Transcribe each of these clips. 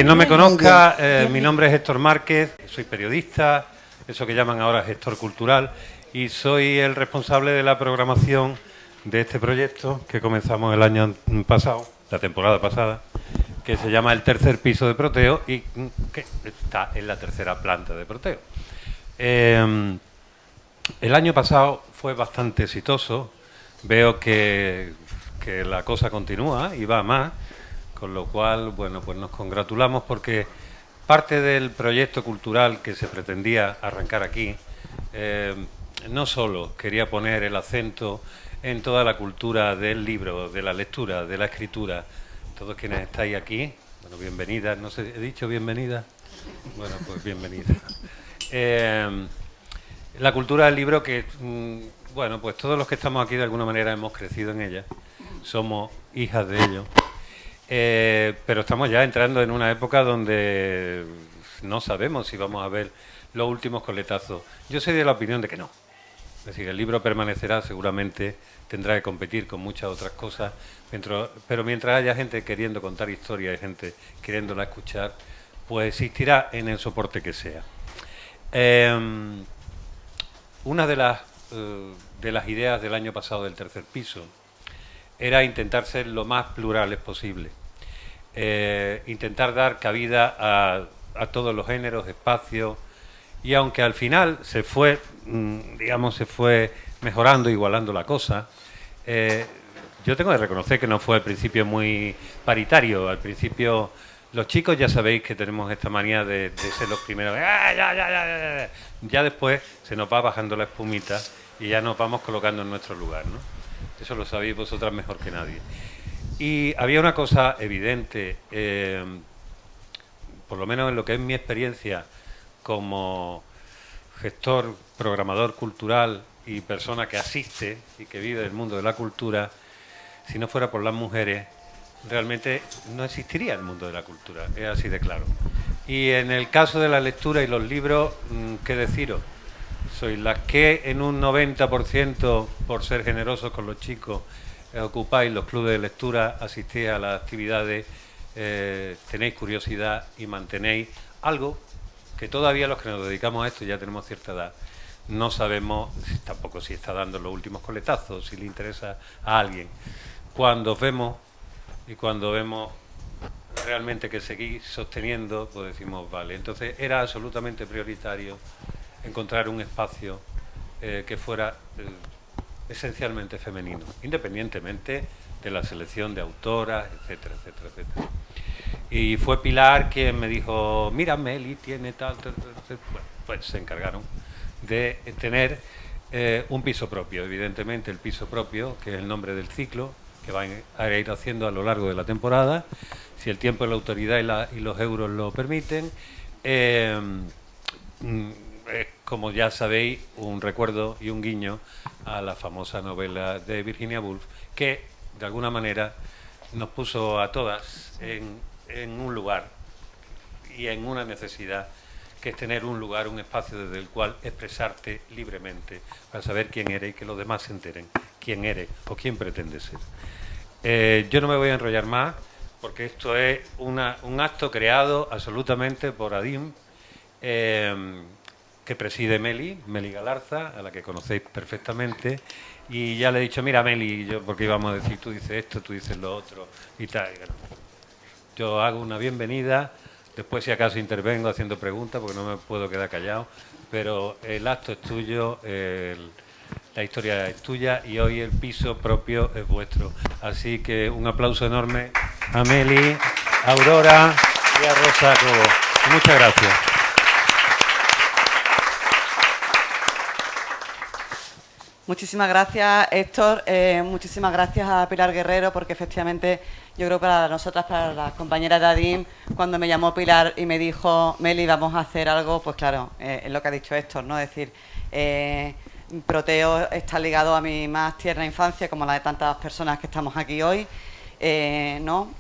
no me conozca, mi nombre es Héctor Márquez, soy periodista, eso que llaman ahora gestor cultural, y soy el responsable de la programación de este proyecto que comenzamos el año pasado, la temporada pasada, que se llama El Tercer Piso de Proteo y que está en la tercera planta de Proteo. El año pasado fue bastante exitoso, veo que la cosa continúa y va más, con lo cual, bueno, pues nos congratulamos porque parte del proyecto cultural que se pretendía arrancar aquí no solo quería poner el acento en toda la cultura del libro, de la lectura, de la escritura. Todos quienes estáis aquí, bueno, bienvenidas, no sé, ¿he dicho bienvenidas? Bueno, pues bienvenidas. La cultura del libro que, bueno, pues todos los que estamos aquí de alguna manera hemos crecido en ella, somos hijas de ello. Pero estamos ya entrando en una época donde no sabemos si vamos a ver los últimos coletazos. Yo soy de la opinión de que no. Es decir, el libro permanecerá, seguramente tendrá que competir con muchas otras cosas, pero mientras haya gente queriendo contar historias y gente queriéndola escuchar, pues existirá en el soporte que sea. Una de las ideas del año pasado del tercer piso era intentar ser lo más plurales posible, intentar dar cabida a todos los géneros, espacios, y aunque al final se fue, digamos, se fue mejorando, igualando la cosa, yo tengo que reconocer que no fue al principio muy paritario. Al principio los chicos ya sabéis que tenemos esta manía de ser los primeros, ya después se nos va bajando la espumita y ya nos vamos colocando en nuestro lugar, ¿no? Eso lo sabéis vosotras mejor que nadie. Y había una cosa evidente, por lo menos en lo que es mi experiencia como gestor, programador cultural y persona que asiste y que vive el mundo de la cultura, si no fuera por las mujeres, realmente no existiría el mundo de la cultura, es así de claro. Y en el caso de la lectura y los libros, ¿qué deciros? Sois las que en un 90%, por ser generosos con los chicos, ocupáis los clubes de lectura, asistís a las actividades, tenéis curiosidad y mantenéis algo que todavía los que nos dedicamos a esto, ya tenemos cierta edad, no sabemos tampoco si está dando los últimos coletazos, si le interesa a alguien. Cuando vemos realmente que seguís sosteniendo, pues decimos, vale. Entonces era absolutamente prioritario encontrar un espacio que fuera esencialmente femenino, independientemente de la selección de autoras, etcétera, etcétera, etcétera. Y fue Pilar quien me dijo, mira, Meli tiene tal. Bueno, pues se encargaron de tener un piso propio. Evidentemente el piso propio, que es el nombre del ciclo, que van a ir haciendo a lo largo de la temporada, si el tiempo, la autoridad y los euros lo permiten. Como ya sabéis, un recuerdo y un guiño a la famosa novela de Virginia Woolf, que de alguna manera nos puso a todas en un lugar y en una necesidad, que es tener un lugar, un espacio desde el cual expresarte libremente para saber quién eres y que los demás se enteren quién eres o quién pretende ser. Yo no me voy a enrollar más porque esto es un acto creado absolutamente por Adim, que preside Meli Galarza, a la que conocéis perfectamente, y ya le he dicho, mira Meli, yo, porque íbamos a decir, tú dices esto, tú dices lo otro, y tal. Yo hago una bienvenida, después si acaso intervengo haciendo preguntas, porque no me puedo quedar callado, pero el acto es tuyo, la historia es tuya, y hoy el piso propio es vuestro. Así que un aplauso enorme a Meli, a Aurora y a Rosa Cobo. Muchas gracias. Muchísimas gracias, Héctor. Muchísimas gracias a Pilar Guerrero, porque efectivamente yo creo que para nosotras, para las compañeras de ADIM, cuando me llamó Pilar y me dijo, Meli, vamos a hacer algo, pues claro, es lo que ha dicho Héctor, ¿no? Es decir, Proteo está ligado a mi más tierna infancia, como la de tantas personas que estamos aquí hoy, ¿no?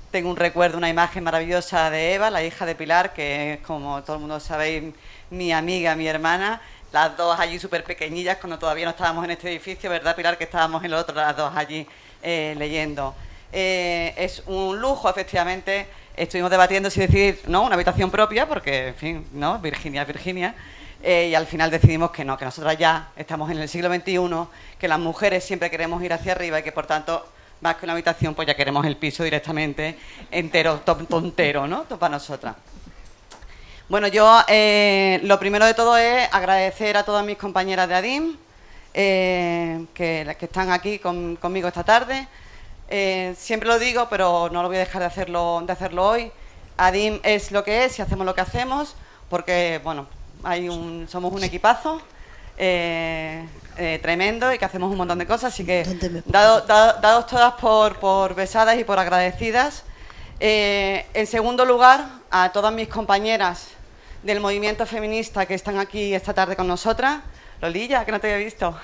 Tengo un recuerdo, una imagen maravillosa de Eva, la hija de Pilar, que es, como todo el mundo sabéis, mi amiga, mi hermana. Las dos allí súper pequeñillas, cuando todavía no estábamos en este edificio, ¿verdad, Pilar? Que estábamos en el otro, las dos allí leyendo. Es un lujo, efectivamente, estuvimos debatiendo si decir, ¿no?, una habitación propia, porque, en fin, ¿no?, Virginia es Virginia, y al final decidimos que no, que nosotras ya estamos en el siglo XXI, que las mujeres siempre queremos ir hacia arriba y que, por tanto, más que una habitación, pues ya queremos el piso directamente entero, tontero, ¿no?, todo para nosotras. Bueno, yo lo primero de todo es agradecer a todas mis compañeras de ADIM, que están aquí conmigo esta tarde. Siempre lo digo, pero no lo voy a dejar de hacerlo hoy. ADIM es lo que es y hacemos lo que hacemos, porque, bueno, somos un equipazo tremendo y que hacemos un montón de cosas, así que dados todas por besadas y por agradecidas. En segundo lugar, a todas mis compañeras del movimiento feminista que están aquí esta tarde con nosotras. Lolilla, que no te había visto.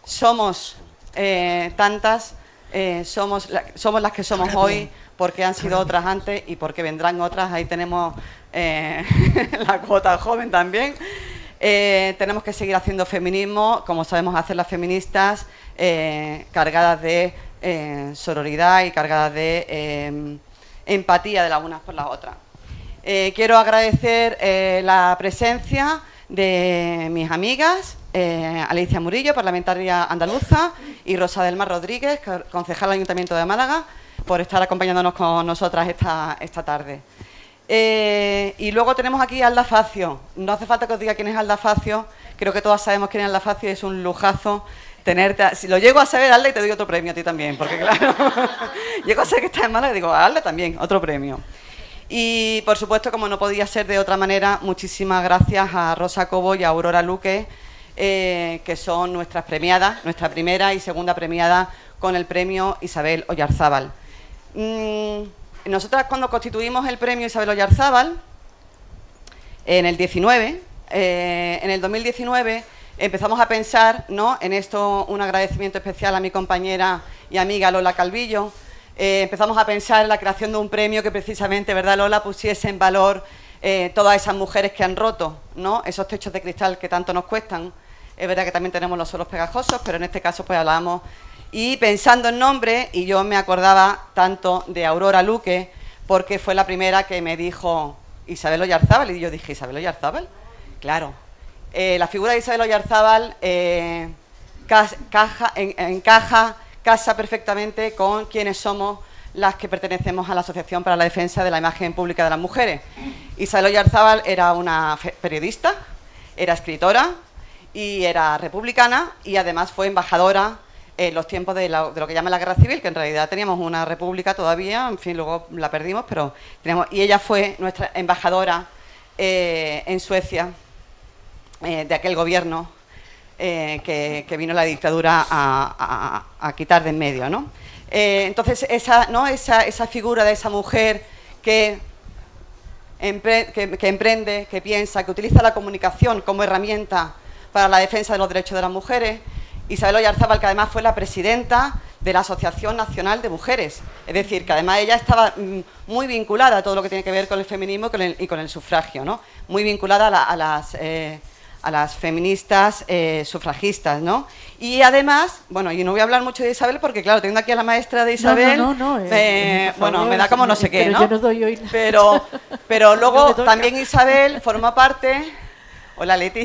Somos tantas, somos las que somos hoy, porque han sido otras antes y porque vendrán otras. Ahí tenemos la cuota joven también. Tenemos que seguir haciendo feminismo, como sabemos hacer las feministas, cargadas de sororidad y cargadas de empatía de las unas por las otras. Quiero agradecer la presencia de mis amigas, Alicia Murillo, parlamentaria andaluza, y Rosa del Mar Rodríguez, concejal del Ayuntamiento de Málaga, por estar acompañándonos con nosotras esta tarde. Y luego tenemos aquí a Alda Facio. No hace falta que os diga quién es Alda Facio, creo que todas sabemos quién es Alda Facio, y es un lujazo tenerte. Si lo llego a saber, Alda, y te doy otro premio a ti también, porque claro, llego a saber que estás en Málaga y digo, a Alda también, otro premio. Y, por supuesto, como no podía ser de otra manera, muchísimas gracias a Rosa Cobo y a Aurora Luque, que son nuestras premiadas, nuestra primera y segunda premiada con el premio Isabel Oyarzábal. Nosotras, cuando constituimos el premio Isabel Oyarzábal, en el 2019, empezamos a pensar, ¿no?, en esto, un agradecimiento especial a mi compañera y amiga Lola Calvillo. Empezamos a pensar en la creación de un premio que precisamente, ¿verdad, Lola?, pusiese en valor todas esas mujeres que han roto, ¿no?, esos techos de cristal que tanto nos cuestan. Es verdad que también tenemos los suelos pegajosos, pero en este caso pues hablábamos. Y pensando en nombre, y yo me acordaba tanto de Aurora Luque, porque fue la primera que me dijo Isabel Oyarzábal, y yo dije, ¿Isabel Oyarzábal? Claro. La figura de Isabel Oyarzábal casa perfectamente con quienes somos las que pertenecemos a la Asociación para la Defensa de la Imagen Pública de las Mujeres. Isabel Oyarzábal era una periodista, era escritora y era republicana, y además fue embajadora en los tiempos de lo que llaman la Guerra Civil, que en realidad teníamos una república todavía, en fin, luego la perdimos, pero teníamos, y ella fue nuestra embajadora en Suecia, de aquel gobierno que vino la dictadura a quitar de en medio, ¿no? Entonces, esa figura de esa mujer que emprende, que piensa, que utiliza la comunicación como herramienta para la defensa de los derechos de las mujeres. Isabel Oyarzábal, que además fue la presidenta de la Asociación Nacional de Mujeres, es decir, que además ella estaba muy vinculada a todo lo que tiene que ver con el feminismo y con el sufragio, ¿no? Muy vinculada a las feministas sufragistas, ¿no? Y además, bueno, y no voy a hablar mucho de Isabel porque, claro, tengo aquí a la maestra de Isabel, bueno, me da como no sé qué, ¿no? Yo no doy hoy. Pero luego también Isabel forma parte... Hola, Leti.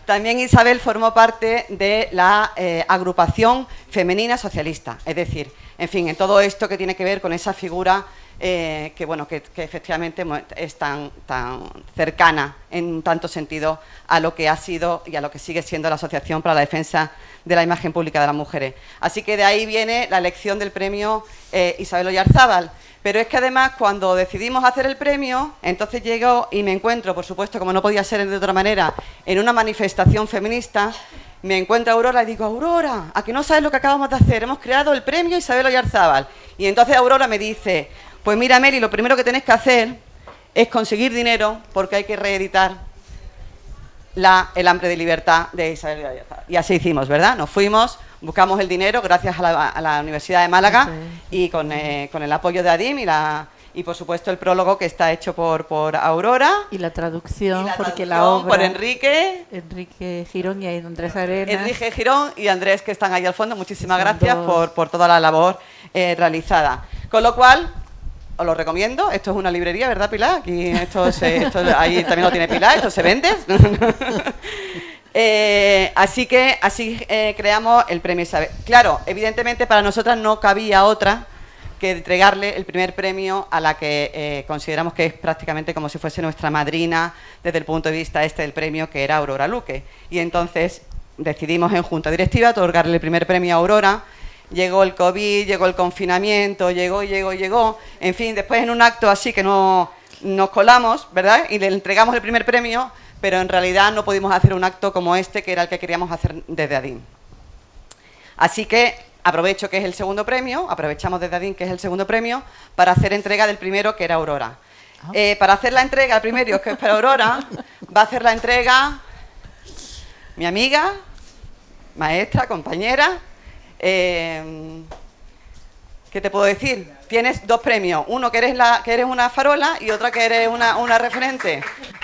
También Isabel formó parte de la agrupación femenina socialista, es decir, en fin, en todo esto que tiene que ver con esa figura que efectivamente es tan cercana en tanto sentido a lo que ha sido y a lo que sigue siendo la Asociación para la Defensa de la Imagen Pública de las Mujeres. Así que de ahí viene la elección del premio Isabel Oyarzábal. Pero es que además, cuando decidimos hacer el premio, entonces llego y me encuentro, por supuesto, como no podía ser de otra manera, en una manifestación feminista. Me encuentro a Aurora y digo, Aurora, ¿a que no sabes lo que acabamos de hacer? Hemos creado el premio Isabel Oyarzábal. Y entonces Aurora me dice, pues mira, Meli, lo primero que tenés que hacer es conseguir dinero, porque hay que reeditar El hambre de libertad de Isabel Oyarzábal. Y así hicimos, ¿verdad? Nos fuimos, buscamos el dinero gracias a la Universidad de Málaga, y con el apoyo de ADIM y por supuesto el prólogo que está hecho por Aurora. Y la traducción, porque la obra por Enrique Girón y Andrés Arenas. Enrique Girón y Andrés, que están ahí al fondo. Muchísimas gracias por toda la labor realizada. Con lo cual, os lo recomiendo. Esto es una librería, ¿verdad, Pilar? Aquí ahí también lo tiene Pilar, esto se vende. Así creamos el premio Isabel. Claro, evidentemente para nosotras no cabía otra que entregarle el primer premio a la que consideramos que es prácticamente como si fuese nuestra madrina desde el punto de vista del premio, que era Aurora Luque. Y entonces decidimos en junta directiva otorgarle el primer premio a Aurora. Llegó el COVID, llegó el confinamiento, llegó. En fin, después en un acto así que no nos colamos, ¿verdad? Y le entregamos el primer premio, pero en realidad no pudimos hacer un acto como este, que era el que queríamos hacer desde ADIN. Así que aprovecho que es el segundo premio, aprovechamos desde ADIN que es el segundo premio, para hacer entrega del primero, que era Aurora. Para hacer la entrega, el primero, que es para Aurora, va a hacer la entrega mi amiga, maestra, compañera. ¿Qué te puedo decir? Tienes dos premios, uno que eres una farola y otra que eres una referente.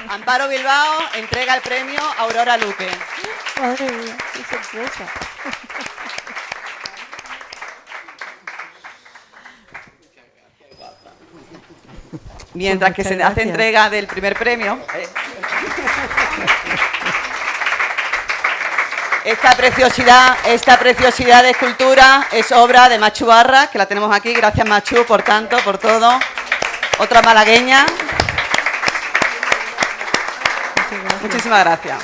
Amparo Bilbao entrega el premio a Aurora Luque. Madre mía, qué sorpresa. Mientras que se hace entrega del primer premio. Esta preciosidad de escultura es obra de Machu Barra, que la tenemos aquí. Gracias, Machu, por tanto, por todo. Otra malagueña. Muchísimas gracias.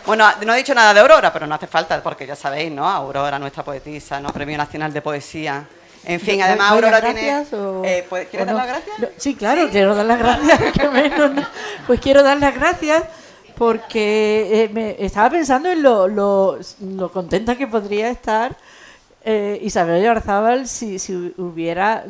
Bueno, no he dicho nada de Aurora, pero no hace falta, porque ya sabéis, ¿no? Aurora, nuestra poetisa, ¿no? Premio Nacional de Poesía. En fin, además Aurora tiene... ¿Quieres dar las gracias? Sí, claro, quiero dar las gracias. Que menos, ¿no? Pues quiero dar las gracias porque estaba pensando en lo contenta que podría estar Isabel Oyarzábal si hubiera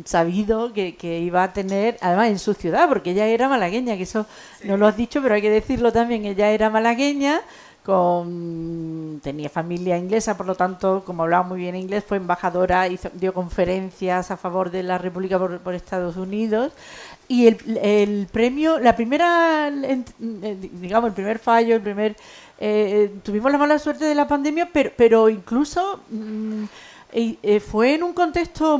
sabido que iba a tener, además en su ciudad, porque ella era malagueña, que eso no lo has dicho, pero hay que decirlo también, ella era malagueña, tenía familia inglesa, por lo tanto, como hablaba muy bien inglés, fue embajadora, dio conferencias a favor de la República por Estados Unidos. Y el premio, la primera, digamos, el primer fallo, tuvimos la mala suerte de la pandemia, pero incluso fue en un contexto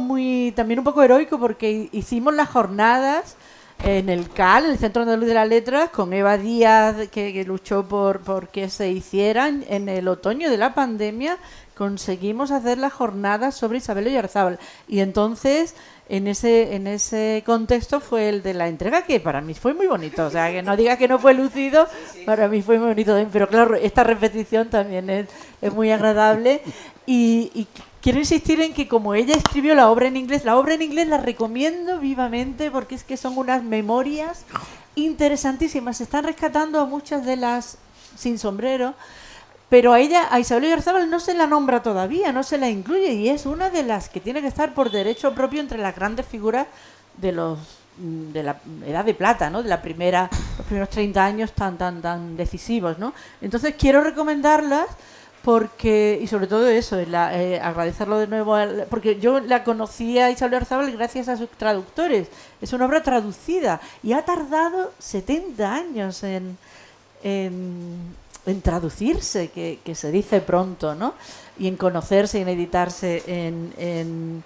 también un poco heroico, porque hicimos las jornadas en el CAL, en el Centro Andaluz de las Letras, con Eva Díaz, que luchó por que se hicieran. En el otoño de la pandemia conseguimos hacer las jornadas sobre Isabel Oyarzábal. Y entonces, en ese contexto fue el de la entrega, que para mí fue muy bonito. O sea, que no diga que no fue lúcido, para mí fue muy bonito. Pero claro, esta repetición también es muy agradable. Y quiero insistir en que como ella escribió la obra en inglés la recomiendo vivamente, porque es que son unas memorias interesantísimas. Se están rescatando a muchas de las sin sombrero, pero a Isabel Oyarzábal no se la nombra todavía, no se la incluye, y es una de las que tiene que estar por derecho propio entre las grandes figuras de la edad de plata, ¿no? De los primeros 30 años tan decisivos, ¿no? Entonces quiero recomendarlas, porque, y sobre todo eso, agradecerlo de nuevo, porque yo la conocí a Isabel Oyarzábal gracias a sus traductores. Es una obra traducida y ha tardado 70 años en traducirse, que se dice pronto, ¿no? Y en conocerse y en editarse en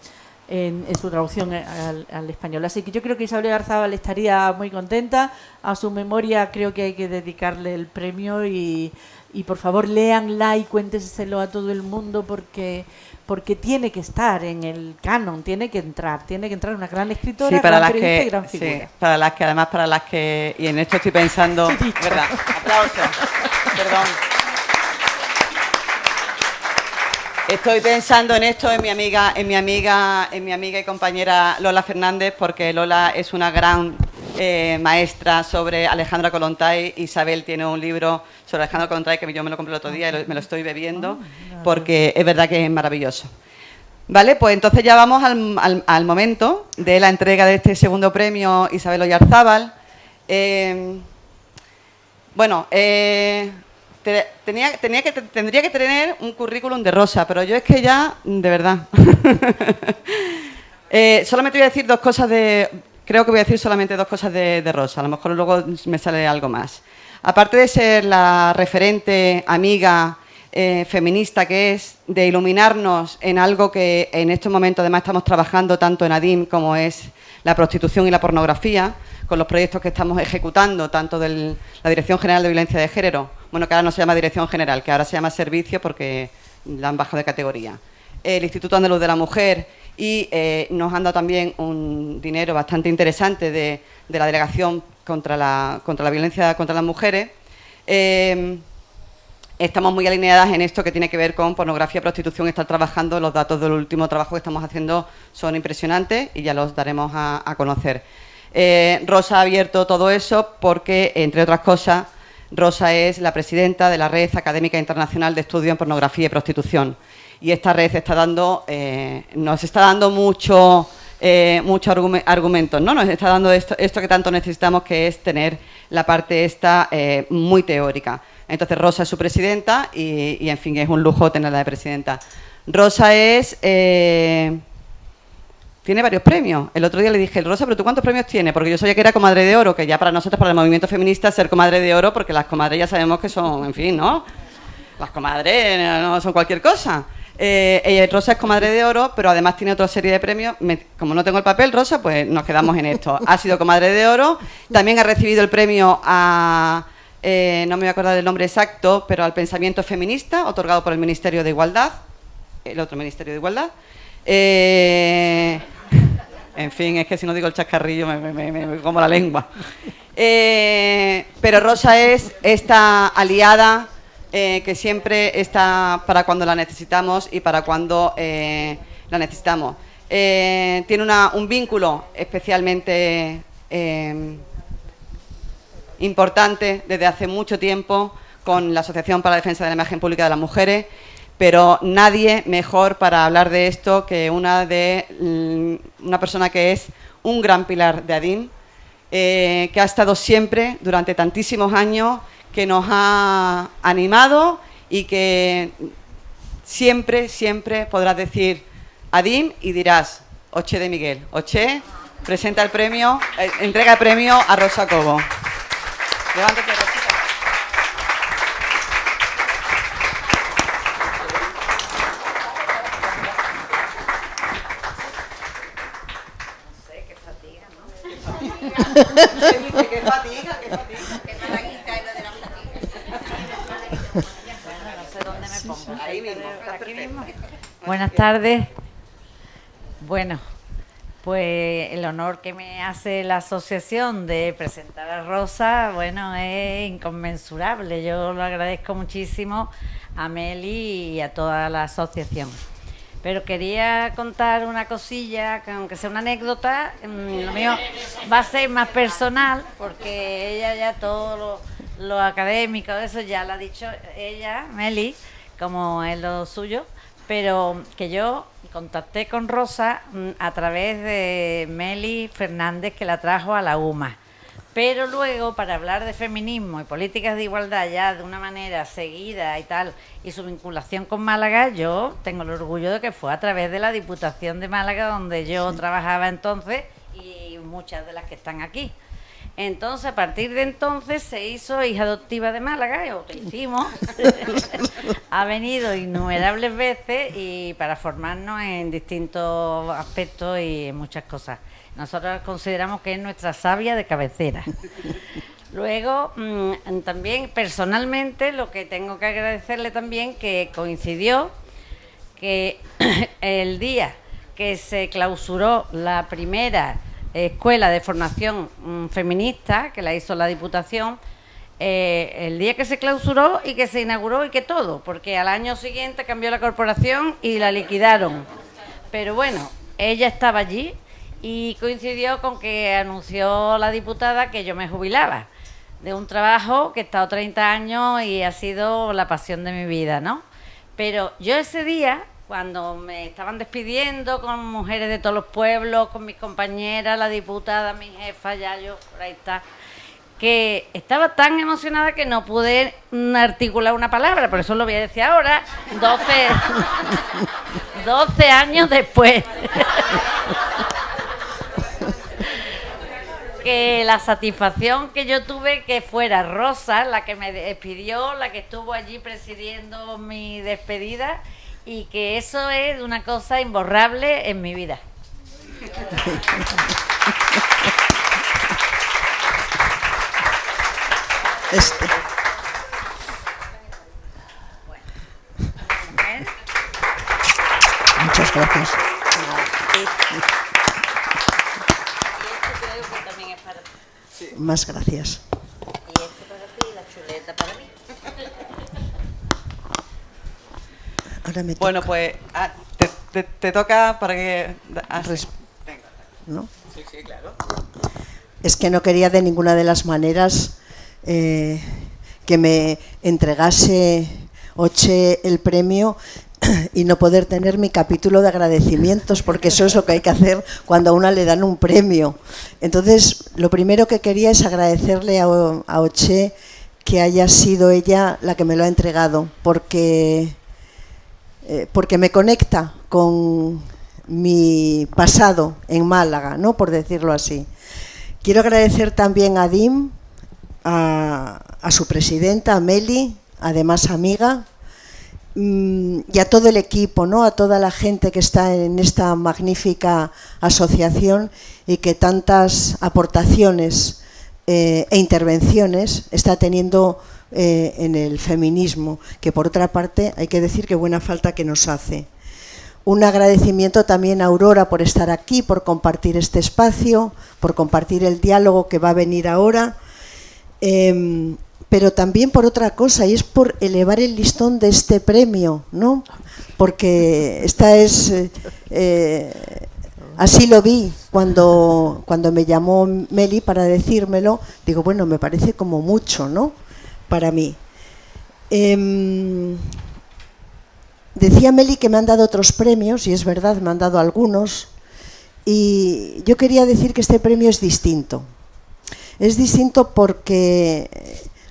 su traducción al español. Así que yo creo que Isabel Oyarzábal estaría muy contenta. A su memoria creo que hay que dedicarle el premio y por favor léanla y cuénteselo a todo el mundo, porque tiene que estar en el canon, tiene que entrar una gran escritora, sí, gran periodista y gran figura. Sí, para las que, y en esto estoy pensando, ¿verdad? Aplausos, perdón. Estoy pensando en esto en mi amiga y compañera Lola Fernández, porque Lola es una gran maestra sobre Alejandra Kollontai. Isabel tiene un libro sobre Alejandra Kollontai que yo me lo compré el otro día y me lo estoy bebiendo, porque es verdad que es maravilloso. Vale, pues entonces ya vamos al momento de la entrega de este segundo premio Isabel Oyarzábal. Tendría que tener un currículum de rosa, pero yo es que ya, de verdad. Solamente voy a decir dos cosas creo que voy a decir solamente dos cosas de rosa, a lo mejor luego me sale algo más. Aparte de ser la referente, amiga, feminista que es, de iluminarnos en algo que en estos momentos además estamos trabajando tanto en ADIM como es la prostitución y la pornografía, con los proyectos que estamos ejecutando, tanto de la Dirección General de Violencia de Género, bueno, que ahora no se llama Dirección General, que ahora se llama Servicio porque la han bajado de categoría, el Instituto Andaluz de la Mujer, y nos han dado también un dinero bastante interesante de la Delegación contra la Violencia contra las Mujeres. Estamos muy alineadas en esto que tiene que ver con pornografía, prostitución, estar trabajando. Los datos del último trabajo que estamos haciendo son impresionantes y ya los daremos a conocer. Rosa ha abierto todo eso porque, entre otras cosas, Rosa es la presidenta de la Red Académica Internacional de Estudio en Pornografía y Prostitución. Y esta red nos está dando muchos argumentos, ¿no? Nos está dando esto que tanto necesitamos, que es tener la parte esta muy teórica. Entonces, Rosa es su presidenta y, en fin, es un lujo tenerla de presidenta. Rosa tiene varios premios. El otro día le dije, Rosa, ¿pero tú cuántos premios tienes? Porque yo sabía que era comadre de oro, que ya para nosotros, para el movimiento feminista, ser comadre de oro, porque las comadres ya sabemos que son, en fin, ¿no? Las comadres no son cualquier cosa. Rosa es comadre de oro, pero además tiene otra serie de premios. Como no tengo el papel, Rosa, pues nos quedamos en esto. Ha sido comadre de oro, también ha recibido el premio a... no me voy a acordar del nombre exacto, pero al pensamiento feminista, otorgado por el Ministerio de Igualdad, el otro Ministerio de Igualdad. En fin, es que si no digo el chascarrillo me como la lengua. Pero Rosa es esta aliada que siempre está para cuando la necesitamos y para cuando la necesitamos. Tiene un vínculo especialmente importante desde hace mucho tiempo con la Asociación para la Defensa de la Imagen Pública de las Mujeres, pero nadie mejor para hablar de esto que una persona que es un gran pilar de ADIM, que ha estado siempre durante tantísimos años, que nos ha animado y que siempre podrás decir ADIM y dirás Oche de Miguel. Oche presenta el premio, entrega el premio a Rosa Cobo. Levántate, Rosita. Qué fatiga. Ahí mismo, aquí mismo. Buenas tardes. Bueno, pues el honor que me hace la asociación de presentar a Rosa, bueno, es inconmensurable. Yo lo agradezco muchísimo a Meli y a toda la asociación. Pero quería contar una cosilla, que aunque sea una anécdota, lo mío va a ser más personal, porque ella ya todo lo académico, eso ya lo ha dicho ella, Meli, como es lo suyo, pero que yo contacté con Rosa a través de Meli Fernández, que la trajo a la UMA. Pero luego, para hablar de feminismo y políticas de igualdad ya de una manera seguida y tal, y su vinculación con Málaga, yo tengo el orgullo de que fue a través de la Diputación de Málaga, donde yo trabajaba entonces, y muchas de las que están aquí. Entonces, a partir de entonces, se hizo hija adoptiva de Málaga, o que hicimos. Ha venido innumerables veces y para formarnos en distintos aspectos y en muchas cosas. Nosotros consideramos que es nuestra sabia de cabecera. Luego, también personalmente, lo que tengo que agradecerle también, que coincidió que el día que se clausuró la primera escuela de formación feminista, que la hizo la Diputación, el día que se clausuró y que se inauguró y que todo, porque al año siguiente cambió la corporación y la liquidaron. Pero bueno, ella estaba allí y coincidió con que anunció la diputada que yo me jubilaba de un trabajo que he estado 30 años y ha sido la pasión de mi vida, ¿no? Pero yo ese día, cuando me estaban despidiendo con mujeres de todos los pueblos, con mis compañeras, la diputada, mi jefa, ya yo, por ahí está, que estaba tan emocionada que no pude articular una palabra, por eso lo voy a decir ahora, 12 años después. que la satisfacción que yo tuve que fuera Rosa la que me despidió, la que estuvo allí presidiendo mi despedida, y que eso es una cosa imborrable en mi vida. Muchas gracias. Más gracias. Y esto para ti, la chuleta para mí. Ahora me Bueno, toca, pues te toca para que... ¿no? Sí, sí, claro. Es que no quería de ninguna de las maneras que me entregase Otxe el premio y no poder tener mi capítulo de agradecimientos, porque eso es lo que hay que hacer cuando a una le dan un premio. Entonces, lo primero que quería es agradecerle a Otxe que haya sido ella la que me lo ha entregado, porque me conecta con mi pasado en Málaga, ¿no?, por decirlo así. Quiero agradecer también a DIM, a su presidenta, a Meli, además amiga, y a todo el equipo, ¿no?, a toda la gente que está en esta magnífica asociación y que tantas aportaciones e intervenciones está teniendo en el feminismo, que por otra parte hay que decir que buena falta que nos hace. Un agradecimiento también a Aurora por estar aquí, por compartir este espacio, por compartir el diálogo que va a venir ahora, pero también por otra cosa, y es por elevar el listón de este premio, ¿no? Porque esta es... así lo vi cuando me llamó Meli para decírmelo. Digo, bueno, me parece como mucho, ¿no?, para mí. Decía Meli que me han dado otros premios, y es verdad, me han dado algunos, y yo quería decir que este premio es distinto. Es distinto porque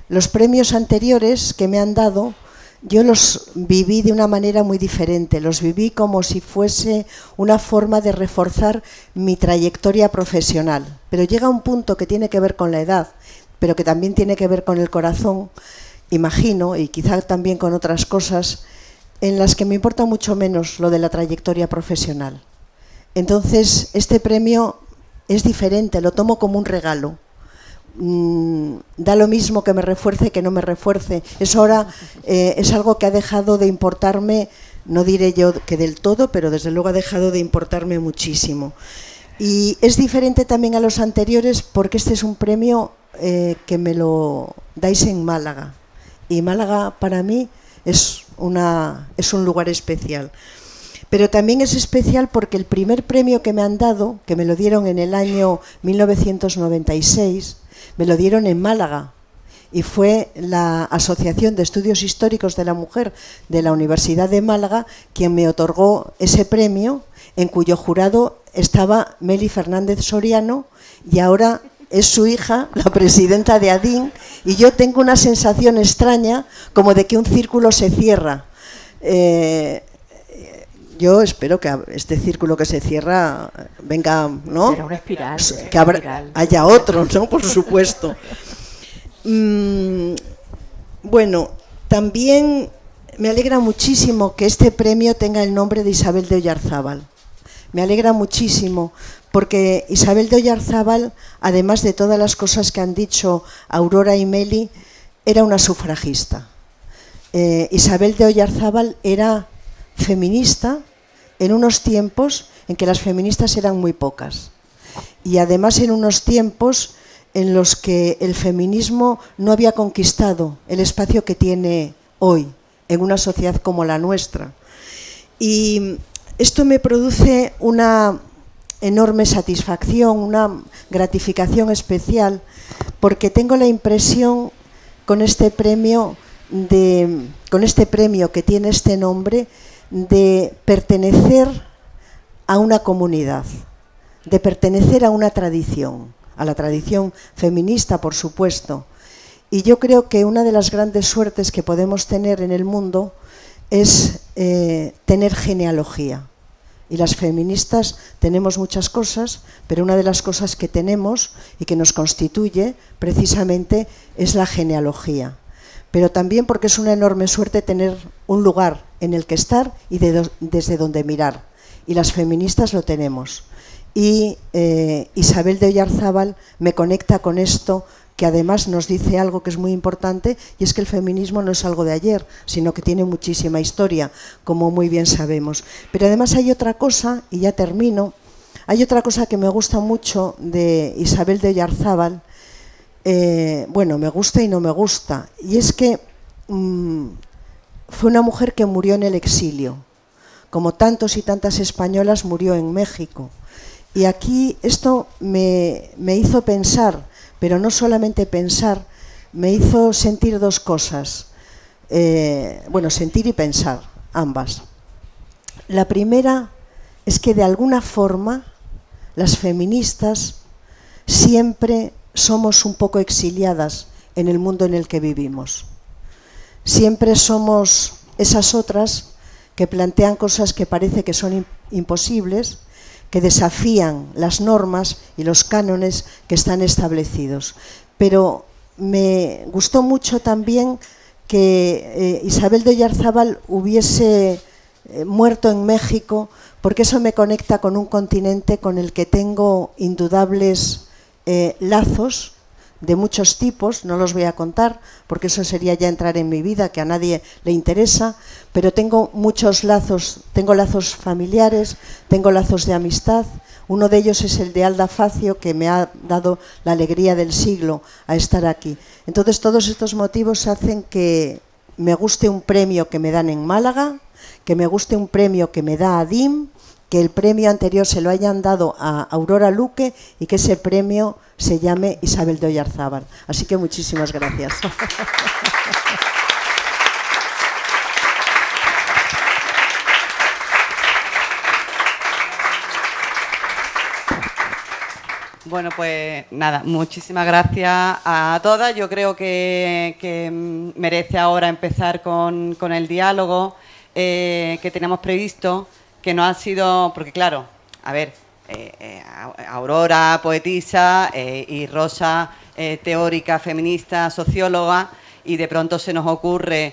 los premios anteriores que me han dado, yo los viví de una manera muy diferente, los viví como si fuese una forma de reforzar mi trayectoria profesional. Pero llega un punto que tiene que ver con la edad, pero que también tiene que ver con el corazón, imagino, y quizá también con otras cosas, en las que me importa mucho menos lo de la trayectoria profesional. Entonces, este premio es diferente, lo tomo como un regalo. Da lo mismo que me refuerce que no me refuerce. Eso ahora es algo que ha dejado de importarme, no diré yo que del todo, pero desde luego ha dejado de importarme muchísimo. Y es diferente también a los anteriores porque este es un premio que me lo dais en Málaga. Y Málaga para mí es un lugar especial. Pero también es especial porque el primer premio que me han dado, que me lo dieron en el año 1996, me lo dieron en Málaga, y fue la Asociación de Estudios Históricos de la Mujer de la Universidad de Málaga quien me otorgó ese premio, en cuyo jurado estaba Meli Fernández Soriano, y ahora es su hija, la presidenta de ADIN, y yo tengo una sensación extraña como de que un círculo se cierra. Yo espero que este círculo que se cierra venga, ¿no? Será una espiral. Que haya otro, ¿no? Por supuesto. Bueno, también me alegra muchísimo que este premio tenga el nombre de Isabel de Oyarzábal. Me alegra muchísimo porque Isabel de Oyarzábal, además de todas las cosas que han dicho Aurora y Meli, era una sufragista. Isabel de Oyarzábal era feminista en unos tiempos en que las feministas eran muy pocas, y además en unos tiempos en los que el feminismo no había conquistado el espacio que tiene hoy en una sociedad como la nuestra. Y esto me produce una enorme satisfacción, una gratificación especial, porque tengo la impresión con este premio que tiene este nombre, de pertenecer a una comunidad, de pertenecer a una tradición, a la tradición feminista, por supuesto. Y yo creo que una de las grandes suertes que podemos tener en el mundo es tener genealogía. Y las feministas tenemos muchas cosas, pero una de las cosas que tenemos y que nos constituye precisamente es la genealogía. Pero también porque es una enorme suerte tener un lugar en el que estar y desde donde mirar. Y las feministas lo tenemos. Y Isabel de Oyarzábal me conecta con esto, que además nos dice algo que es muy importante, y es que el feminismo no es algo de ayer, sino que tiene muchísima historia, como muy bien sabemos. Pero además hay otra cosa, y ya termino, hay otra cosa que me gusta mucho de Isabel de Oyarzábal, bueno, me gusta y no me gusta, y es que fue una mujer que murió en el exilio, como tantos y tantas españolas murió en México. Y aquí esto me hizo pensar, pero no solamente pensar, me hizo sentir dos cosas. Bueno, sentir y pensar, ambas. La primera es que de alguna forma las feministas siempre somos un poco exiliadas en el mundo en el que vivimos. Siempre somos esas otras que plantean cosas que parece que son imposibles, que desafían las normas y los cánones que están establecidos. Pero me gustó mucho también que Isabel de Oyarzábal hubiese muerto en México, porque eso me conecta con un continente con el que tengo indudables lazos de muchos tipos, no los voy a contar porque eso sería ya entrar en mi vida, que a nadie le interesa, pero tengo muchos lazos, tengo lazos familiares, tengo lazos de amistad. Uno de ellos es el de Alda Facio, que me ha dado la alegría del siglo a estar aquí. Entonces todos estos motivos hacen que me guste un premio que me dan en Málaga, que me guste un premio que me da ADIM, que el premio anterior se lo hayan dado a Aurora Luque y que ese premio se llame Isabel de Oyarzábal. Así que muchísimas gracias. Bueno, pues nada, muchísimas gracias a todas. Yo creo que merece ahora empezar con el diálogo que teníamos previsto, que no ha sido, porque claro, a ver, Aurora, poetisa, y Rosa, teórica, feminista, socióloga, y de pronto se nos ocurre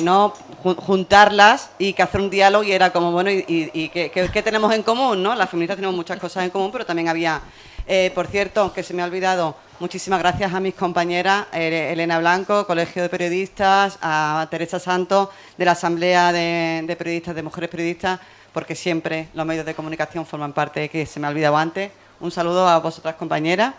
¿no? juntarlas y que hacer un diálogo, y era como, bueno, ¿y qué tenemos en común? ¿No? Las feministas tenemos muchas cosas en común, pero también había, por cierto, que se me ha olvidado, muchísimas gracias a mis compañeras, Elena Blanco, Colegio de Periodistas, a Teresa Santos, de la Asamblea de Periodistas, de Mujeres Periodistas, porque siempre los medios de comunicación forman parte, que se me ha olvidado antes. Un saludo a vosotras, compañeras.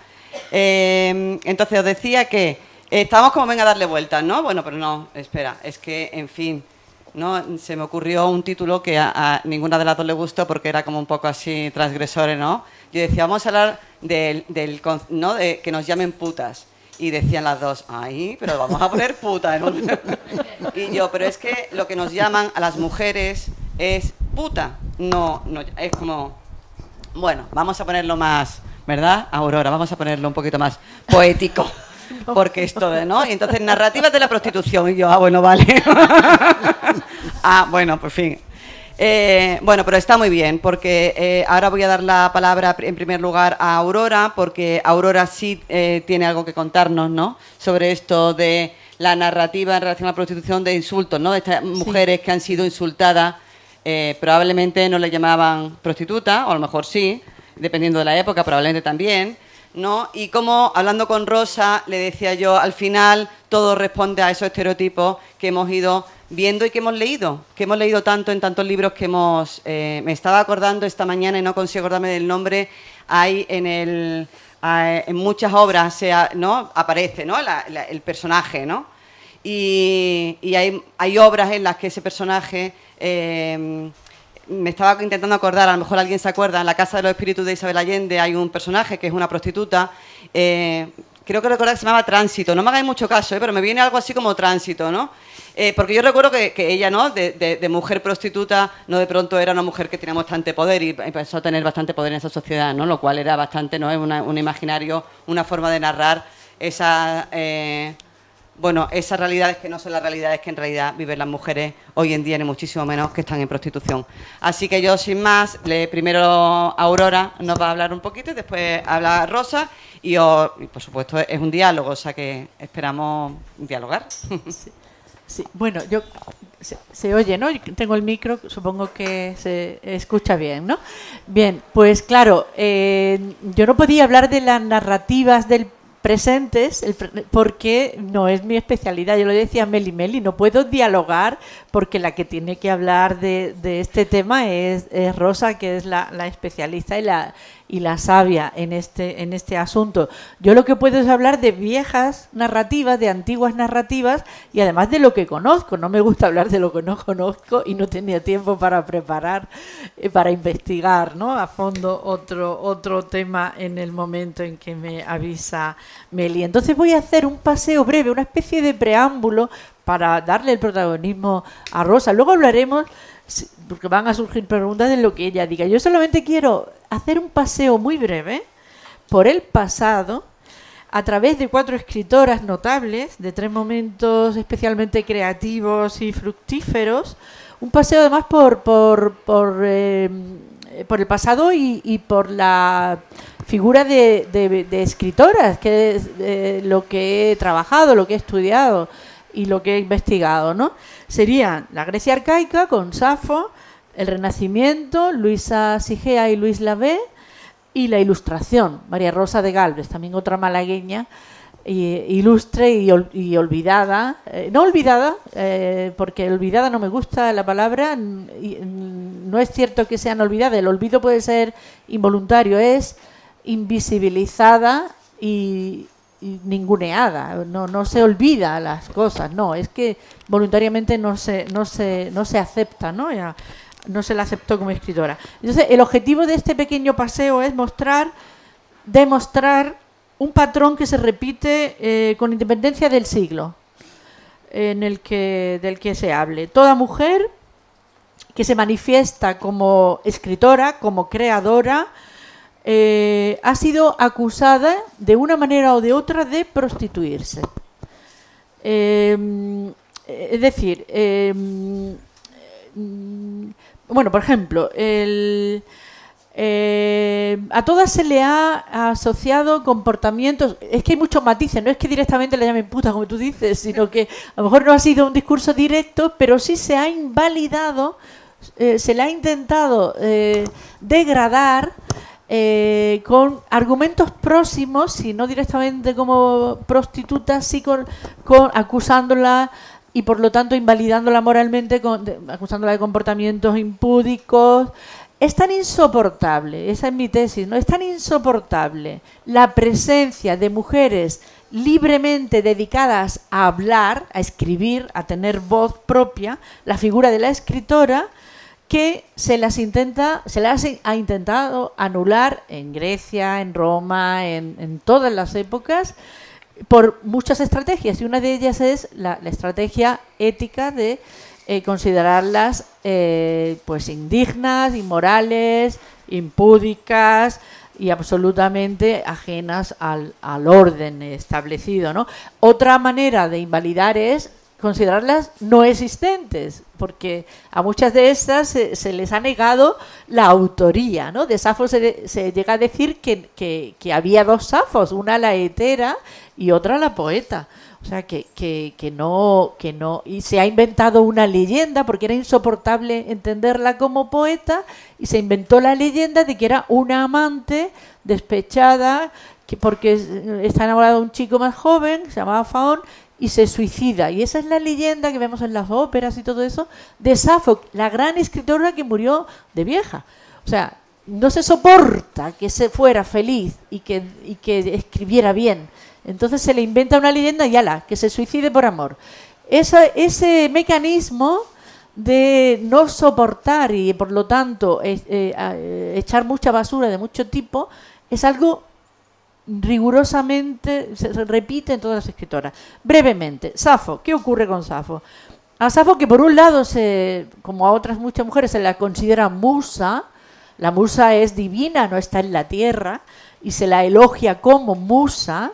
Entonces, os decía que estábamos como venga a darle vueltas, ¿no? Bueno, pero no, espera, es que, en fin, ¿no? Se me ocurrió un título que a ninguna de las dos le gustó porque era como un poco así transgresores, ¿no? Yo decía, vamos a hablar ¿no? de que nos llamen putas. Y decían las dos, ay, pero vamos a poner puta. ¿No? Y yo, pero es que lo que nos llaman a las mujeres es puta. No, es como, bueno, vamos a ponerlo más, ¿verdad, Aurora? Vamos a ponerlo un poquito más poético. Porque esto de, ¿no? Y entonces, narrativas de la prostitución. Y yo, bueno, vale. Bueno, por fin. Bueno, pero está muy bien, porque ahora voy a dar la palabra en primer lugar a Aurora, porque Aurora sí tiene algo que contarnos, ¿no? Sobre esto de la narrativa en relación a la prostitución, de insultos, ¿no? De estas mujeres que han sido insultadas, probablemente no le llamaban prostituta, o a lo mejor sí, dependiendo de la época, probablemente también, ¿no? Y como, hablando con Rosa, le decía yo, al final todo responde a esos estereotipos que hemos ido viendo y que hemos leído tanto en tantos libros que hemos... me estaba acordando esta mañana y no consigo acordarme del nombre, hay en muchas obras ¿no? aparece, ¿no? el personaje, ¿no? Y hay obras en las que ese personaje... me estaba intentando acordar, a lo mejor alguien se acuerda, en La Casa de los Espíritus de Isabel Allende hay un personaje que es una prostituta, creo que recordar que se llamaba Tránsito, no me hagáis mucho caso, pero me viene algo así como Tránsito, ¿no? Porque yo recuerdo que ella, ¿no? De mujer prostituta, no de pronto era una mujer que tenía bastante poder y empezó a tener bastante poder en esa sociedad, ¿no? Lo cual era bastante, ¿no? Un imaginario, una forma de narrar esa... bueno, esas realidades que no son las realidades que en realidad viven las mujeres hoy en día, ni muchísimo menos que están en prostitución. Así que yo, sin más, primero Aurora nos va a hablar un poquito y después habla Rosa y por supuesto es un diálogo, o sea que esperamos dialogar. Sí, bueno, se oye, ¿no? Yo tengo el micro, supongo que se escucha bien, ¿no? Bien, pues claro, yo no podía hablar de las narrativas del presentes porque no es mi especialidad. Yo lo decía a Meli, no puedo dialogar porque la que tiene que hablar de este tema es Rosa, que es la especialista y la sabia en este asunto. Yo lo que puedo es hablar de viejas narrativas, de antiguas narrativas y además de lo que conozco. No me gusta hablar de lo que no conozco y no tenía tiempo para preparar, para investigar, ¿no?, a fondo otro tema en el momento en que me avisa Meli. Entonces voy a hacer un paseo breve, una especie de preámbulo para darle el protagonismo a Rosa. Luego hablaremos, porque van a surgir preguntas de lo que ella diga. Yo solamente quiero hacer un paseo muy breve por el pasado a través de 4 escritoras notables, de 3 momentos especialmente creativos y fructíferos. Un paseo además por el pasado y por la figura de escritoras, que es lo que he trabajado, lo que he estudiado y lo que he investigado, ¿no? Serían la Grecia arcaica con Safo, el Renacimiento, Luisa Sigea y Luis Lavée, y la Ilustración, María Rosa de Galvez, también otra malagueña, ilustre y olvidada, no olvidada, porque olvidada no me gusta la palabra, no es cierto que sean olvidadas, el olvido puede ser involuntario, es invisibilizada y ninguneada, no se olvida las cosas, no, es que voluntariamente no se acepta, ¿no? Ya, no se la aceptó como escritora. Entonces, el objetivo de este pequeño paseo es demostrar un patrón que se repite con independencia del siglo del que se hable. Toda mujer que se manifiesta como escritora, como creadora, ha sido acusada de una manera o de otra de prostituirse. Es decir, bueno, por ejemplo, a todas se le ha asociado comportamientos, es que hay muchos matices, no es que directamente le llamen puta como tú dices, sino que a lo mejor no ha sido un discurso directo, pero sí se ha invalidado, se le ha intentado degradar con argumentos próximos, si no directamente como prostituta, sí con acusándola y por lo tanto invalidándola moralmente, acusándola de comportamientos impúdicos. Es tan insoportable, esa es mi tesis, ¿no? Es tan insoportable la presencia de mujeres libremente dedicadas a hablar, a escribir, a tener voz propia, la figura de la escritora, que se las ha intentado anular en Grecia, en Roma, en todas las épocas, por muchas estrategias, y una de ellas es la estrategia ética de considerarlas pues indignas, inmorales, impúdicas y absolutamente ajenas al orden establecido, ¿no? Otra manera de invalidar es considerarlas no existentes, porque a muchas de estas se les ha negado la autoría, ¿no? De Safo se llega a decir que había 2 Safos, una la hetera y otra la poeta. O sea, que no, y se ha inventado una leyenda, porque era insoportable entenderla como poeta, y se inventó la leyenda de que era una amante despechada, porque está enamorada de un chico más joven, se llamaba Faón, y se suicida. Y esa es la leyenda que vemos en las óperas y todo eso, de Safo, la gran escritora que murió de vieja. O sea, no se soporta que se fuera feliz y que escribiera bien. Entonces se le inventa una leyenda y ala, que se suicide por amor. Ese mecanismo de no soportar y por lo tanto echar mucha basura de mucho tipo es algo rigurosamente, se repite en todas las escritoras. Brevemente, Safo, ¿qué ocurre con Safo? A Safo, que por un lado, como a otras muchas mujeres, se la considera musa. La musa es divina, no está en la tierra, y se la elogia como musa.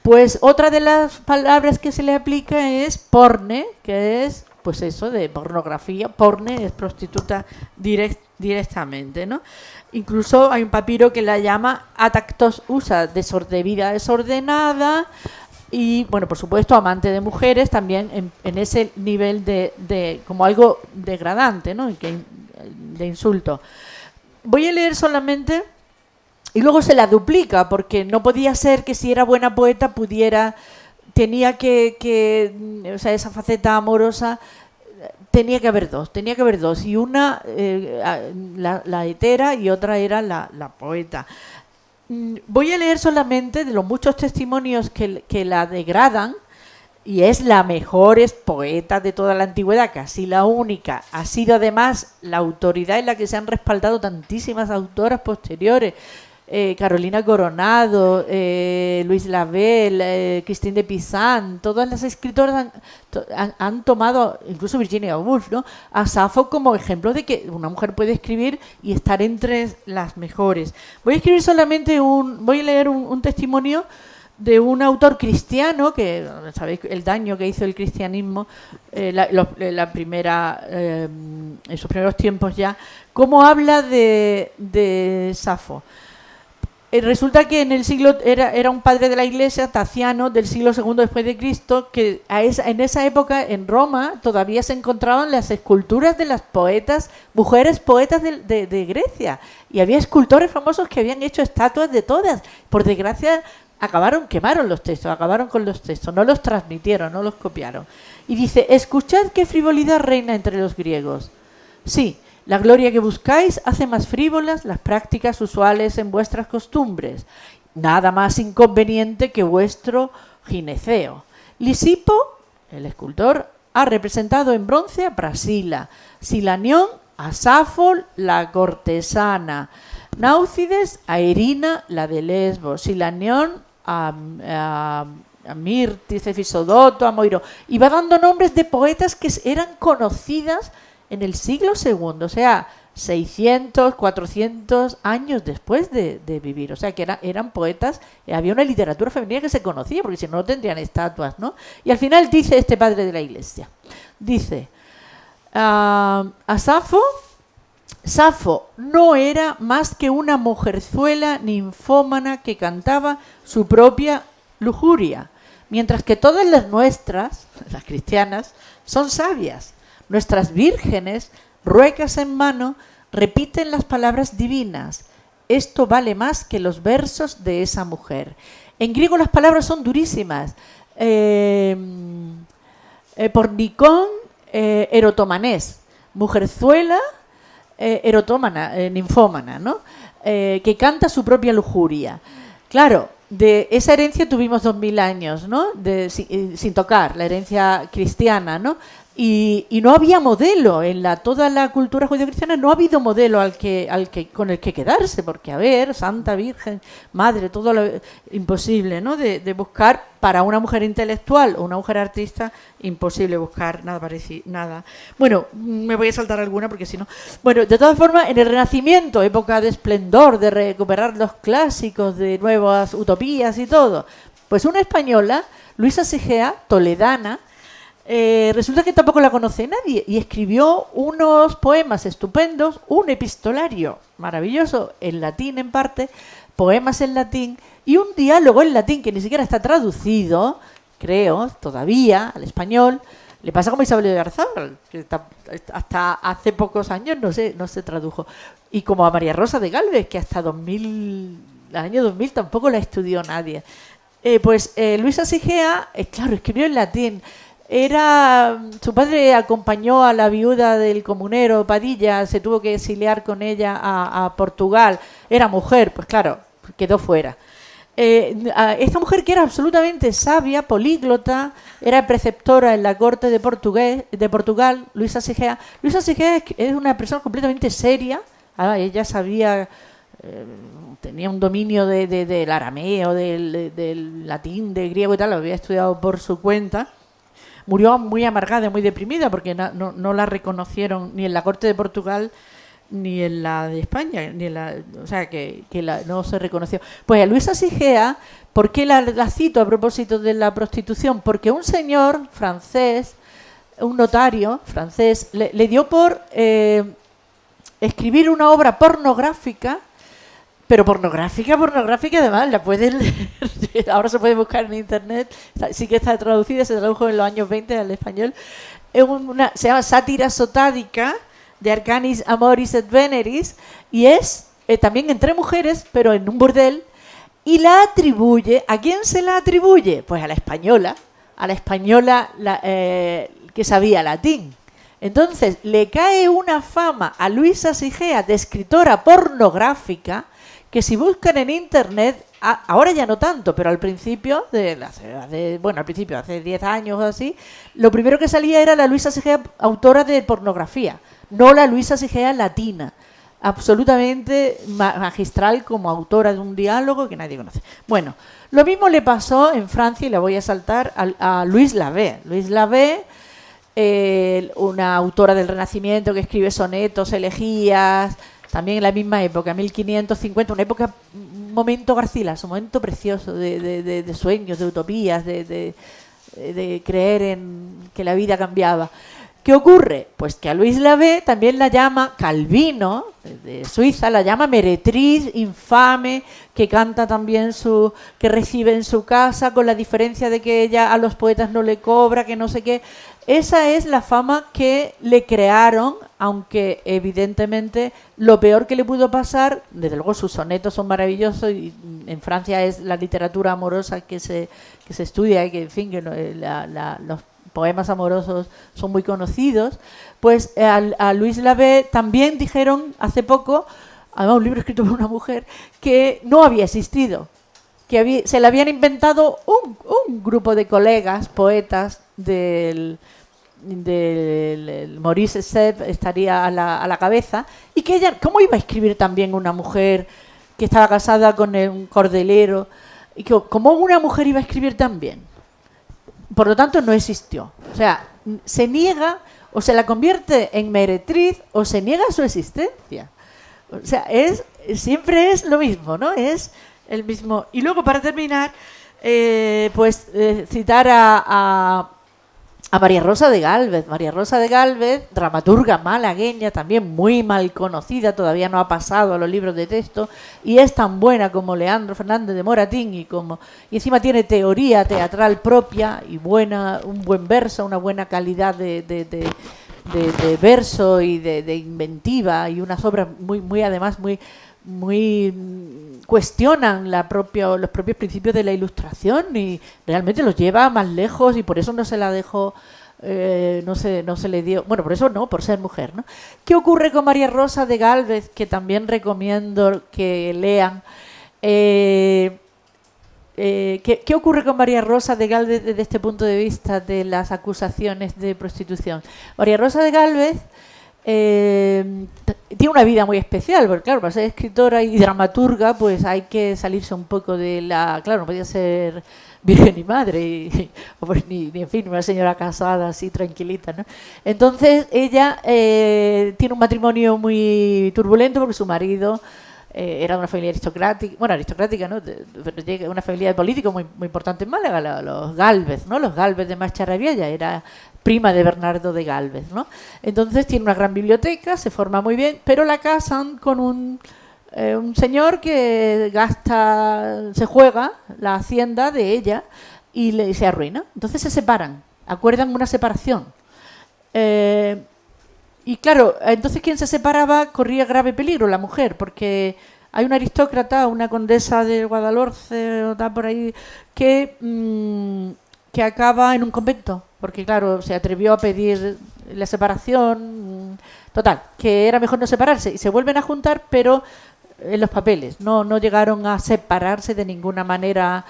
Pues otra de las palabras que se le aplica es porne, que es pues eso de pornografía. Porne es prostituta directamente, ¿no? Incluso hay un papiro que la llama atactos usa, de vida desordenada, y bueno, por supuesto, amante de mujeres, también en ese nivel de como algo degradante, ¿no? De insulto. Voy a leer solamente, y luego se la duplica, porque no podía ser que si era buena poeta tenía que o sea, esa faceta amorosa, tenía que haber dos, y una la hetera y otra era la poeta. Voy a leer solamente de los muchos testimonios que la degradan, y es la mejor poeta de toda la antigüedad, casi la única. Ha sido además la autoridad en la que se han respaldado tantísimas autoras posteriores. Carolina Coronado, Luis Lavelle, Christine de Pizan, todas las escritoras han tomado, incluso Virginia Woolf, ¿no?, a Safo como ejemplo de que una mujer puede escribir y estar entre las mejores. Voy a leer un testimonio de un autor cristiano, que sabéis el daño que hizo el cristianismo la primera en sus primeros tiempos ya, cómo habla de Safo. Resulta que en el siglo era un padre de la Iglesia, Taciano, del siglo II después de Cristo, que en esa época en Roma todavía se encontraban las esculturas de las mujeres poetas de Grecia, y había escultores famosos que habían hecho estatuas de todas. Por desgracia quemaron los textos, acabaron con los textos, no los transmitieron, no los copiaron. Y dice: escuchad qué frivolidad reina entre los griegos. Sí, la gloria que buscáis hace más frívolas las prácticas usuales en vuestras costumbres. Nada más inconveniente que vuestro gineceo. Lisipo, el escultor, ha representado en bronce a Prasila, Silanión a Safo, la cortesana, Náucides a Irina, la de Lesbos, Silanión a Mirtis, Efisodoto, a Moiro. Y va dando nombres de poetas que eran conocidas en el siglo II, o sea, 600, 400 años después de vivir. O sea, que eran poetas, había una literatura femenina que se conocía, porque si no tendrían estatuas, ¿no? Y al final dice este padre de la Iglesia, dice, a Safo no era más que una mujerzuela ninfómana que cantaba su propia lujuria, mientras que todas las nuestras, las cristianas, son sabias. Nuestras vírgenes, ruecas en mano, repiten las palabras divinas. Esto vale más que los versos de esa mujer. En griego las palabras son durísimas. Pornicón, erotomanés. Mujerzuela, erotómana, ninfómana, ¿no? Que canta su propia lujuria. Claro, de esa herencia tuvimos 2000 años, ¿no? Sin tocar, la herencia cristiana, ¿no? Y no había modelo en toda la cultura judeocristiana, no ha habido modelo con el que quedarse, porque, a ver, Santa Virgen, Madre, todo lo imposible, ¿no? De buscar para una mujer intelectual o una mujer artista, imposible buscar nada parecido, nada. Bueno, me voy a saltar alguna porque si no. Bueno, de todas formas, en el Renacimiento, época de esplendor, de recuperar los clásicos, de nuevas utopías y todo, pues una española, Luisa Sigea, toledana, resulta que tampoco la conoce nadie, y escribió unos poemas estupendos, un epistolario maravilloso en latín en parte, poemas en latín y un diálogo en latín que ni siquiera está traducido, creo, todavía al español. Le pasa como Isabel de Garzábal, que hasta hace pocos años no se tradujo, y como a María Rosa de Gálvez, que hasta el año 2000 tampoco la estudió nadie. Luisa Sigea, claro, escribió en latín. Su padre acompañó a la viuda del comunero Padilla, se tuvo que exiliar con ella a Portugal. Era mujer, pues claro, quedó fuera. Esta mujer, que era absolutamente sabia, políglota, era preceptora en la corte de Portugal, Luisa Sigea. Luisa Sigea es una persona completamente seria. Ella sabía, tenía un dominio del arameo, del latín, del griego y tal, lo había estudiado por su cuenta. Murió muy amargada, muy deprimida, porque no la reconocieron ni en la corte de Portugal ni en la de España, o sea, que no se reconoció. Pues a Luisa Sigea, ¿por qué la cito a propósito de la prostitución? Porque un señor francés, un notario francés, le dio por escribir una obra pornográfica, pero pornográfica además, la pueden leer, ahora se puede buscar en internet, sí que está traducida, se tradujo en los años 20 al español, se llama Sátira sotádica, de Arcanis Amoris et Veneris, y es también entre mujeres, pero en un burdel, y la atribuye, ¿a quién se la atribuye? Pues a la española que sabía latín. Entonces, le cae una fama a Luisa Sigea de escritora pornográfica, que si buscan en internet, ahora ya no tanto, pero al principio, hace 10 años o así, lo primero que salía era la Luisa Sigea autora de pornografía, no la Luisa Sigea latina, absolutamente magistral como autora de un diálogo que nadie conoce. Bueno, lo mismo le pasó en Francia, y la voy a saltar, a Louise Lavée. Louise Lavée, una autora del Renacimiento que escribe sonetos, elegías, también en la misma época, 1550, una época, un momento Garcilaso, un momento precioso de sueños, de utopías, de creer en que la vida cambiaba. ¿Qué ocurre? Pues que a Louise Lavée también la llama Calvino, de Suiza, la llama meretriz, infame, que canta también que recibe en su casa, con la diferencia de que ella a los poetas no le cobra, que no sé qué. Esa es la fama que le crearon, aunque evidentemente lo peor que le pudo pasar, desde luego sus sonetos son maravillosos, y en Francia es la literatura amorosa que se estudia, y que, en fin, que los poemas amorosos son muy conocidos. Pues a Louise Lavée también dijeron hace poco, además un libro escrito por una mujer, que no había existido, que se le habían inventado un grupo de colegas, poetas del Maurice Sèvres estaría a la cabeza, y que ella, ¿cómo iba a escribir también una mujer que estaba casada con un cordelero? Y que, ¿cómo una mujer iba a escribir también? Por lo tanto, no existió. O sea, se niega, o se la convierte en meretriz, o se niega su existencia. O sea, siempre es lo mismo, ¿no? Es el mismo. Y luego, para terminar, citar a María Rosa de Gálvez. María Rosa de Gálvez, dramaturga malagueña, también muy mal conocida, todavía no ha pasado a los libros de texto, y es tan buena como Leandro Fernández de Moratín, y encima tiene teoría teatral propia, y un buen verso, una buena calidad de verso y de inventiva, y unas obras además muy cuestionan los propios principios de la ilustración, y realmente los lleva más lejos, y por eso no se la dejó, no se le dio, bueno, por eso no, por ser mujer, ¿no? ¿Qué ocurre con María Rosa de Gálvez? Que también recomiendo que lean. ¿Qué ocurre con María Rosa de Gálvez desde este punto de vista de las acusaciones de prostitución? María Rosa de Gálvez tiene una vida muy especial, porque claro, para ser escritora y dramaturga, pues hay que salirse un poco claro, no podía ser virgen y madre, ni en fin, una señora casada así tranquilita, ¿no? Entonces ella tiene un matrimonio muy turbulento, porque su marido era de una familia aristocrática, ¿no? Pero una familia de políticos muy, muy importante en Málaga, los Gálvez, ¿no? Los Gálvez de Mascherrebiella, era prima de Bernardo de Gálvez, ¿no? Entonces tiene una gran biblioteca, se forma muy bien, pero la casan con un señor que se juega la hacienda de ella y se arruina. Entonces se separan, acuerdan una separación. Y claro, entonces quien se separaba corría grave peligro, la mujer, porque hay una aristócrata, una condesa de Guadalhorce, o tal por ahí, que acaba en un convento, porque claro, se atrevió a pedir la separación, total, que era mejor no separarse, y se vuelven a juntar, pero en los papeles, no llegaron a separarse de ninguna manera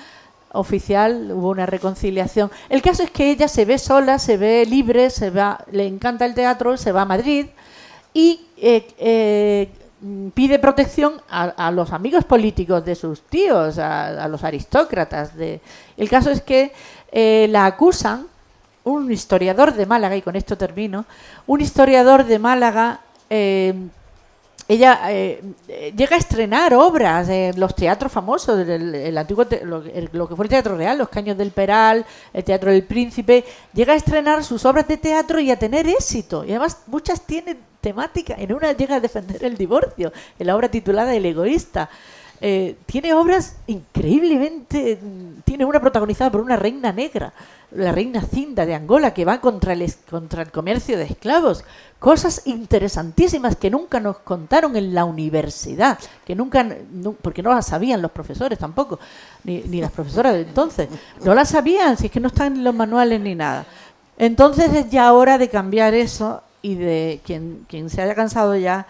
oficial, hubo una reconciliación. El caso es que ella se ve sola, se ve libre, le encanta el teatro, se va a Madrid y pide protección a los amigos políticos de sus tíos, a los aristócratas. El caso es que la acusan, un historiador de Málaga, y con esto termino, un historiador de Málaga ella llega a estrenar obras en los teatros famosos, el antiguo lo que fue el Teatro Real, los Caños del Peral, el Teatro del Príncipe. Llega a estrenar sus obras de teatro y a tener éxito. Y además muchas tienen temática. En una llega a defender el divorcio, en la obra titulada El egoísta. Tiene obras increíblemente... Tiene una protagonizada por una reina negra, la reina Cinda de Angola, que va contra el comercio de esclavos. Cosas interesantísimas que nunca nos contaron en la universidad, que porque no las sabían los profesores tampoco, ni las profesoras de entonces. No las sabían, si es que no están en los manuales ni nada. Entonces es ya hora de cambiar eso y de quien se haya cansado ya,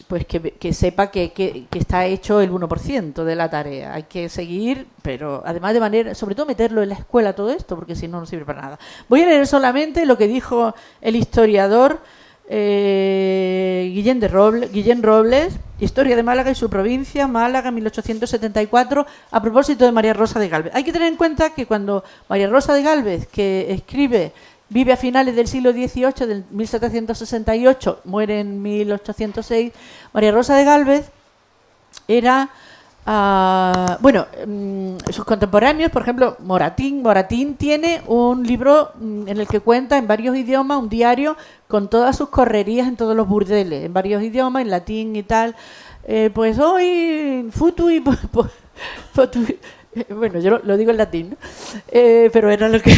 pues que sepa que está hecho el 1% de la tarea. Hay que seguir, pero además sobre todo meterlo en la escuela todo esto, porque si no, no sirve para nada. Voy a leer solamente lo que dijo el historiador Guillén Robles, Historia de Málaga y su provincia, Málaga 1874, a propósito de María Rosa de Gálvez. Hay que tener en cuenta que cuando María Rosa de Gálvez, que escribe... Vive a finales del siglo XVIII, del 1768, muere en 1806. María Rosa de Gálvez era, sus contemporáneos, por ejemplo, Moratín tiene un libro en el que cuenta en varios idiomas, un diario con todas sus correrías en todos los burdeles, en varios idiomas, en latín y tal. Pues hoy, futui, bueno, yo lo digo en latín, ¿no? Pero era lo que...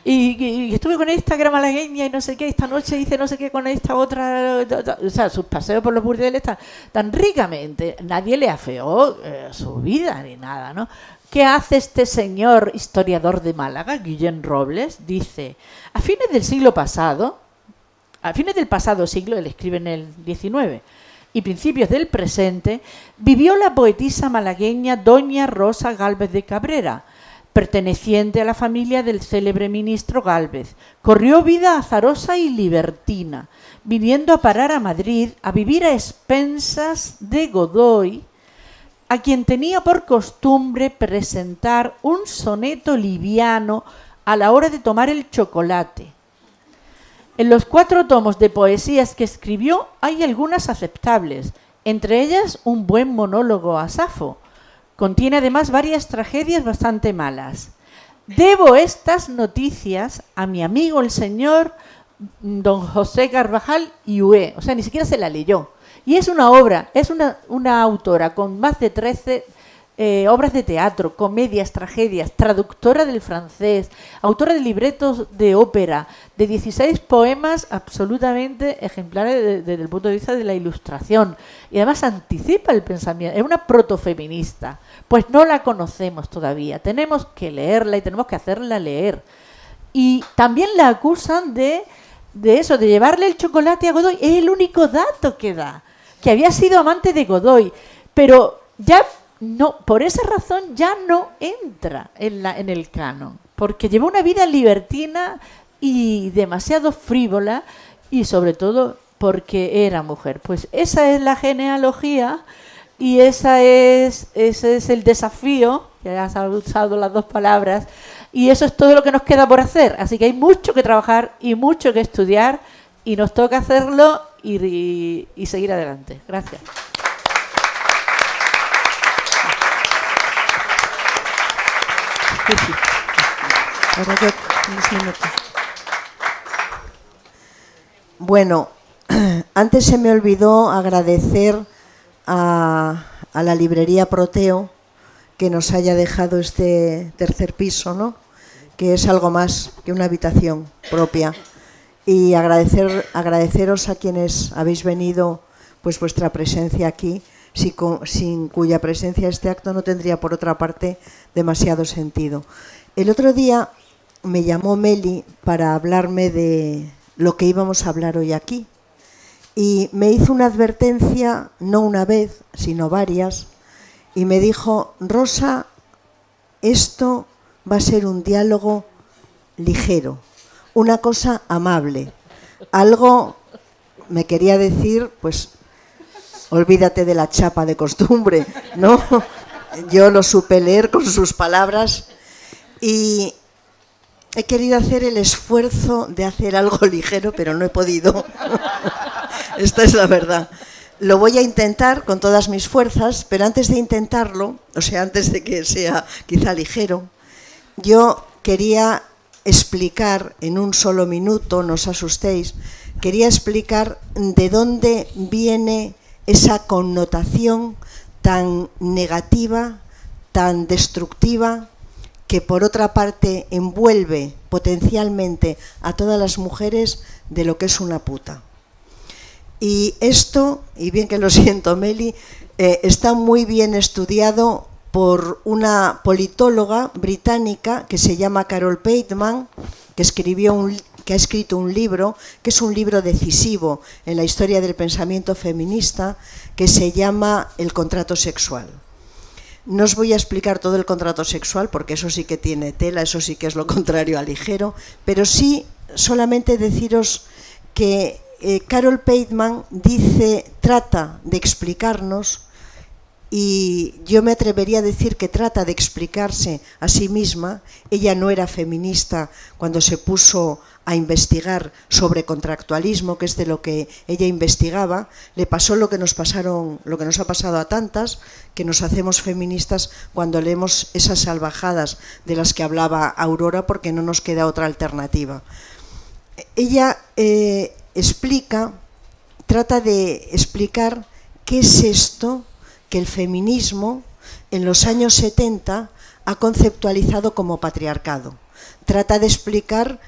y estuve con esta que era malagueña y no sé qué, esta noche hice no sé qué con esta otra, o sea, sus paseos por los burdeles tan ricamente, nadie le afeó su vida ni nada, ¿no? ¿Qué hace este señor historiador de Málaga, Guillén Robles? Dice, a fines del pasado siglo, él escribe en el XIX, y principios del presente, vivió la poetisa malagueña Doña Rosa Gálvez de Cabrera, perteneciente a la familia del célebre ministro Gálvez. Corrió vida azarosa y libertina, viniendo a parar a Madrid a vivir a expensas de Godoy, a quien tenía por costumbre presentar un soneto liviano a la hora de tomar el chocolate. En los 4 tomos de poesías que escribió hay algunas aceptables, entre ellas un buen monólogo a Safo. Contiene además varias tragedias bastante malas. Debo estas noticias a mi amigo el señor don José Carvajal y Hué, o sea, ni siquiera se la leyó. Y es una obra, es una autora con más de 13 obras de teatro, comedias, tragedias, traductora del francés, autora de libretos de ópera, de 16 poemas absolutamente ejemplares desde el punto de vista de la ilustración. Y además anticipa el pensamiento, es una protofeminista. Pues no la conocemos todavía, tenemos que leerla y tenemos que hacerla leer. Y también la acusan de eso, de llevarle el chocolate a Godoy. Es el único dato que da, que había sido amante de Godoy, pero ya no, por esa razón ya no entra en el canon, porque llevó una vida libertina y demasiado frívola, y sobre todo porque era mujer. Pues esa es la genealogía y ese es el desafío, que has usado las 2 palabras, y eso es todo lo que nos queda por hacer. Así que hay mucho que trabajar y mucho que estudiar, y nos toca hacerlo y seguir adelante. Gracias. Bueno, antes se me olvidó agradecer a la librería Proteo que nos haya dejado este tercer piso, ¿no? Que es algo más que una habitación propia. Y agradeceros a quienes habéis venido, pues vuestra presencia aquí, sin cuya presencia este acto no tendría, por otra parte, demasiado sentido. El otro día me llamó Meli para hablarme de lo que íbamos a hablar hoy aquí, y me hizo una advertencia, no una vez, sino varias, y me dijo: Rosa, esto va a ser un diálogo ligero, una cosa amable, algo, me quería decir, pues olvídate de la chapa de costumbre, ¿no? Yo lo supe leer con sus palabras y he querido hacer el esfuerzo de hacer algo ligero, pero no he podido. Esta es la verdad. Lo voy a intentar con todas mis fuerzas, pero antes de intentarlo, o sea, antes de que sea quizá ligero, yo quería explicar en un solo minuto, no os asustéis, quería explicar de dónde viene esa connotación tan negativa, tan destructiva, que por otra parte envuelve potencialmente a todas las mujeres de lo que es una puta. Y esto, y bien que lo siento, Meli, está muy bien estudiado por una politóloga británica que se llama Carol Bateman, que ha escrito un libro, que es un libro decisivo en la historia del pensamiento feminista, que se llama El contrato sexual. No os voy a explicar todo el contrato sexual, porque eso sí que tiene tela, eso sí que es lo contrario a ligero, pero sí solamente deciros que Carol Bateman trata de explicarnos, y yo me atrevería a decir que trata de explicarse a sí misma. Ella no era feminista cuando se puso a investigar sobre contractualismo, que es de lo que ella investigaba. Le pasó lo que nos ha pasado a tantas, que nos hacemos feministas cuando leemos esas salvajadas de las que hablaba Aurora, porque no nos queda otra alternativa. Ella trata de explicar qué es esto que el feminismo en los años 70 ha conceptualizado como patriarcado. Trata de explicar,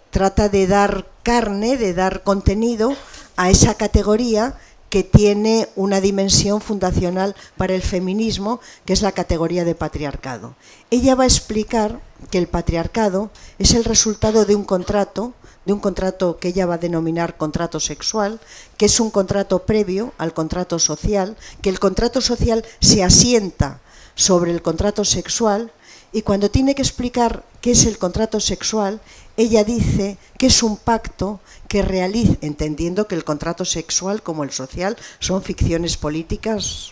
trata de dar carne, de dar contenido a esa categoría que tiene una dimensión fundacional para el feminismo, que es la categoría de patriarcado. Ella va a explicar que el patriarcado es el resultado de un contrato que ella va a denominar contrato sexual, que es un contrato previo al contrato social, que el contrato social se asienta sobre el contrato sexual, y cuando tiene que explicar qué es el contrato sexual, ella dice que es un pacto que realiza, entendiendo que el contrato sexual como el social son ficciones políticas,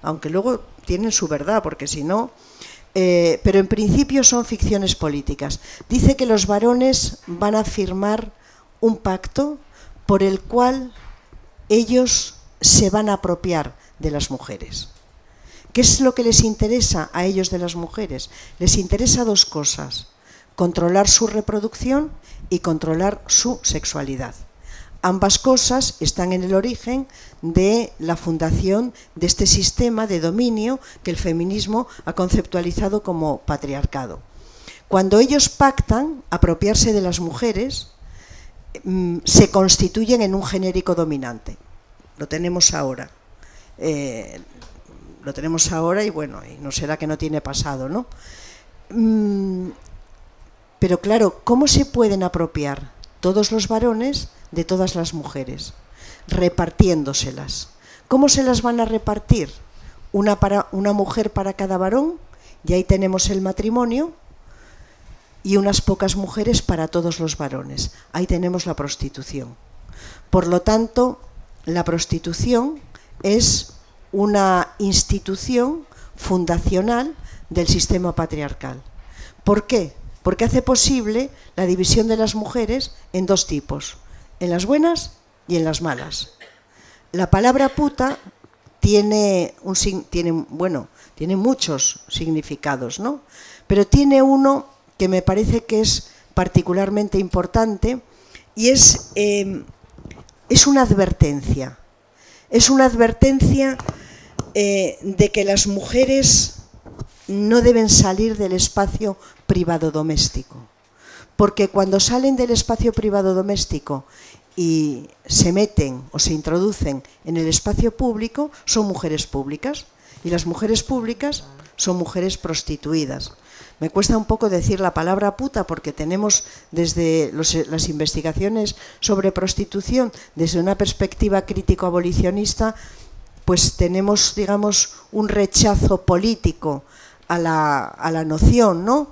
aunque luego tienen su verdad, porque si no... pero en principio son ficciones políticas. Dice que los varones van a firmar un pacto por el cual ellos se van a apropiar de las mujeres. ¿Qué es lo que les interesa a ellos de las mujeres? Les interesa dos cosas: controlar su reproducción y controlar su sexualidad. Ambas cosas están en el origen de la fundación de este sistema de dominio que el feminismo ha conceptualizado como patriarcado. Cuando ellos pactan apropiarse de las mujeres, se constituyen en un genérico dominante. Lo tenemos ahora. Y bueno, y no será que no tiene pasado, ¿no? Pero claro, ¿cómo se pueden apropiar todos los varones de todas las mujeres? Repartiéndoselas. ¿Cómo se las van a repartir? Una mujer para cada varón, y ahí tenemos el matrimonio, y unas pocas mujeres para todos los varones. Ahí tenemos la prostitución. Por lo tanto, la prostitución es una institución fundacional del sistema patriarcal. ¿Por qué? Porque hace posible la división de las mujeres en dos tipos: en las buenas y en las malas. La palabra puta tiene muchos significados, ¿no? Pero tiene uno que me parece que es particularmente importante, y es una advertencia. Es una advertencia de que las mujeres no deben salir del espacio privado doméstico, porque cuando salen del espacio privado doméstico y se meten o se introducen en el espacio público, son mujeres públicas, y las mujeres públicas son mujeres prostituidas. Me cuesta un poco decir la palabra puta, porque tenemos desde las investigaciones sobre prostitución, desde una perspectiva crítico-abolicionista, pues tenemos, digamos, un rechazo político a la noción, ¿no?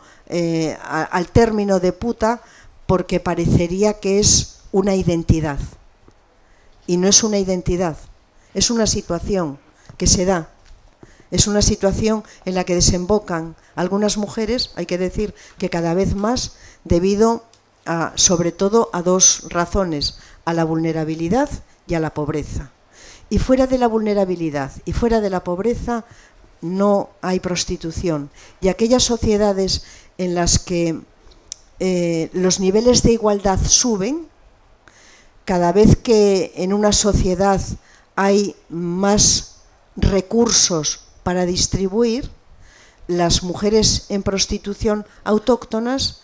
Al término de puta, porque parecería que es una identidad, y no es una identidad, es una situación que se da, es una situación en la que desembocan algunas mujeres, hay que decir que cada vez más, debido sobre todo a dos razones, a la vulnerabilidad y a la pobreza. Y fuera de la vulnerabilidad y fuera de la pobreza no hay prostitución. Y aquellas sociedades en las que los niveles de igualdad suben, cada vez que en una sociedad hay más recursos para distribuir, las mujeres en prostitución autóctonas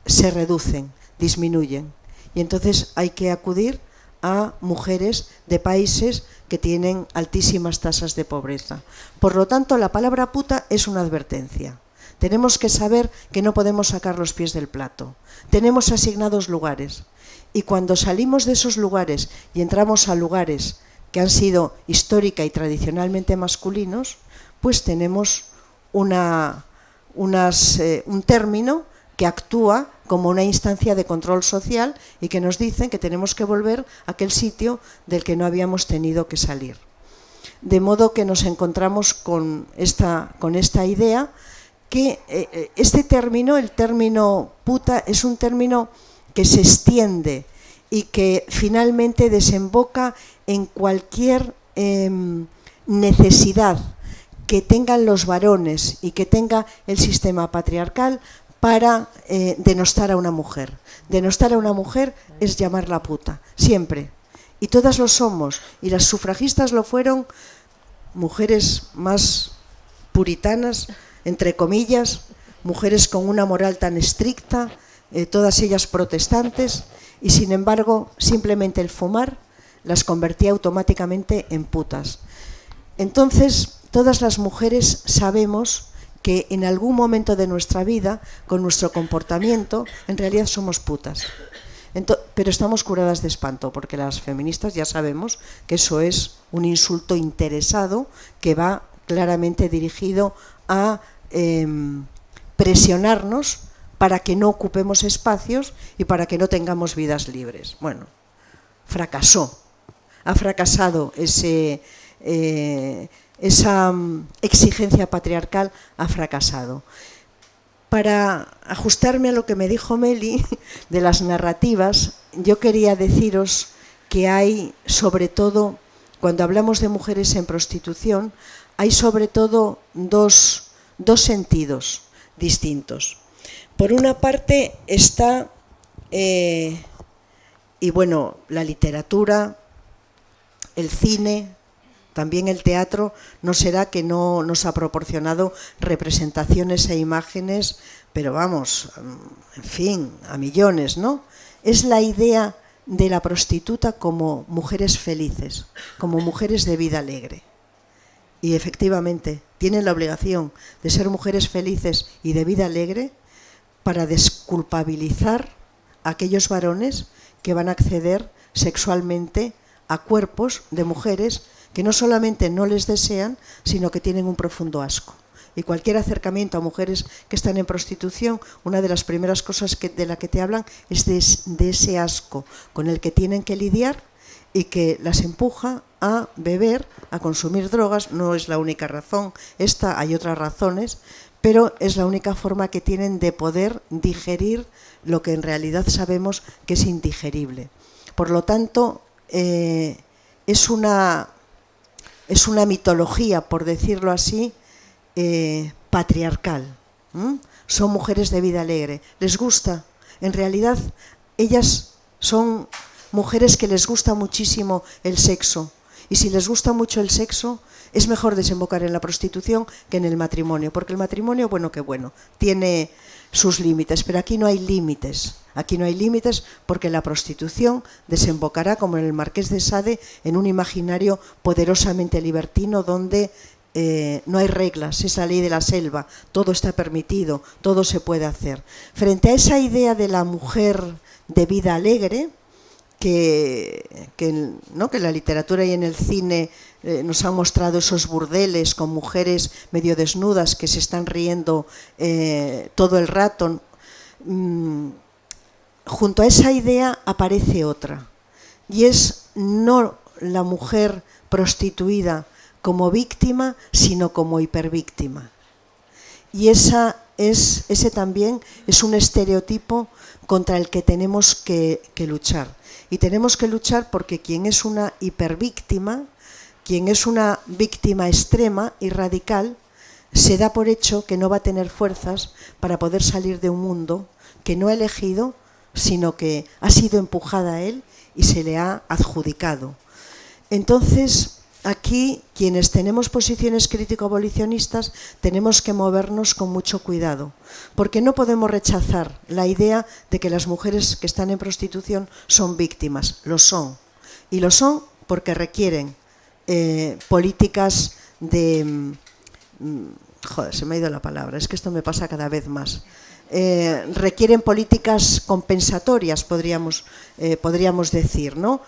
se reducen, disminuyen. Y entonces hay que acudir a mujeres de países que tienen altísimas tasas de pobreza. Por lo tanto, la palabra puta es una advertencia. Tenemos que saber que no podemos sacar los pies del plato. Tenemos asignados lugares. Y cuando salimos de esos lugares y entramos a lugares que han sido histórica y tradicionalmente masculinos, pues tenemos un término que actúa como una instancia de control social y que nos dicen que tenemos que volver a aquel sitio del que no habíamos tenido que salir. De modo que nos encontramos con esta idea que este término, el término puta, es un término que se extiende y que finalmente desemboca en cualquier necesidad que tengan los varones y que tenga el sistema patriarcal para denostar a una mujer. Denostar a una mujer es llamarla puta, siempre. Y todas lo somos. Y las sufragistas lo fueron, mujeres más puritanas, entre comillas, mujeres con una moral tan estricta, todas ellas protestantes, y sin embargo, simplemente el fumar las convertía automáticamente en putas. Entonces, todas las mujeres sabemos que en algún momento de nuestra vida, con nuestro comportamiento, en realidad somos putas. Pero estamos curadas de espanto, porque las feministas ya sabemos que eso es un insulto interesado que va claramente dirigido a presionarnos para que no ocupemos espacios y para que no tengamos vidas libres. Bueno, ha fracasado esa exigencia patriarcal, ha fracasado. Para ajustarme a lo que me dijo Meli de las narrativas, yo quería deciros que hay, sobre todo, cuando hablamos de mujeres en prostitución, hay sobre todo dos sentidos distintos. Por una parte está, y bueno, la literatura, el cine, también el teatro, no será que no nos ha proporcionado representaciones e imágenes, pero vamos, en fin, a millones, ¿no? Es la idea de la prostituta como mujeres felices, como mujeres de vida alegre. Y efectivamente, tienen la obligación de ser mujeres felices y de vida alegre para desculpabilizar a aquellos varones que van a acceder sexualmente a cuerpos de mujeres que no solamente no les desean, sino que tienen un profundo asco. Y cualquier acercamiento a mujeres que están en prostitución, una de las primeras cosas de la que te hablan es de ese asco con el que tienen que lidiar y que las empuja a beber, a consumir drogas. No es la única razón, hay otras razones, pero es la única forma que tienen de poder digerir lo que en realidad sabemos que es indigerible. Por lo tanto, es una mitología, por decirlo así, patriarcal. Son mujeres de vida alegre. ¿Les gusta? En realidad, ellas son mujeres que les gusta muchísimo el sexo. Y si les gusta mucho el sexo, es mejor desembocar en la prostitución que en el matrimonio. Porque el matrimonio, bueno, que bueno, tiene sus límites, pero aquí no hay límites. Aquí no hay límites porque la prostitución desembocará, como en el Marqués de Sade, en un imaginario poderosamente libertino donde no hay reglas, es la ley de la selva, todo está permitido, todo se puede hacer. Frente a esa idea de la mujer de vida alegre, que en la literatura y en el cine nos han mostrado esos burdeles con mujeres medio desnudas que se están riendo todo el rato, junto a esa idea aparece otra, y es no la mujer prostituida como víctima, sino como hipervíctima. Y esa ese también es un estereotipo contra el que tenemos que luchar. Y tenemos que luchar porque quien es una hipervíctima, quien es una víctima extrema y radical, se da por hecho que no va a tener fuerzas para poder salir de un mundo que no ha elegido, sino que ha sido empujada a él y se le ha adjudicado. Entonces, aquí, quienes tenemos posiciones crítico-abolicionistas, tenemos que movernos con mucho cuidado, porque no podemos rechazar la idea de que las mujeres que están en prostitución son víctimas. Lo son. Y lo son porque requieren políticas de... joder, se me ha ido la palabra, es que esto me pasa cada vez más. Requieren políticas compensatorias, podríamos decir, ¿no?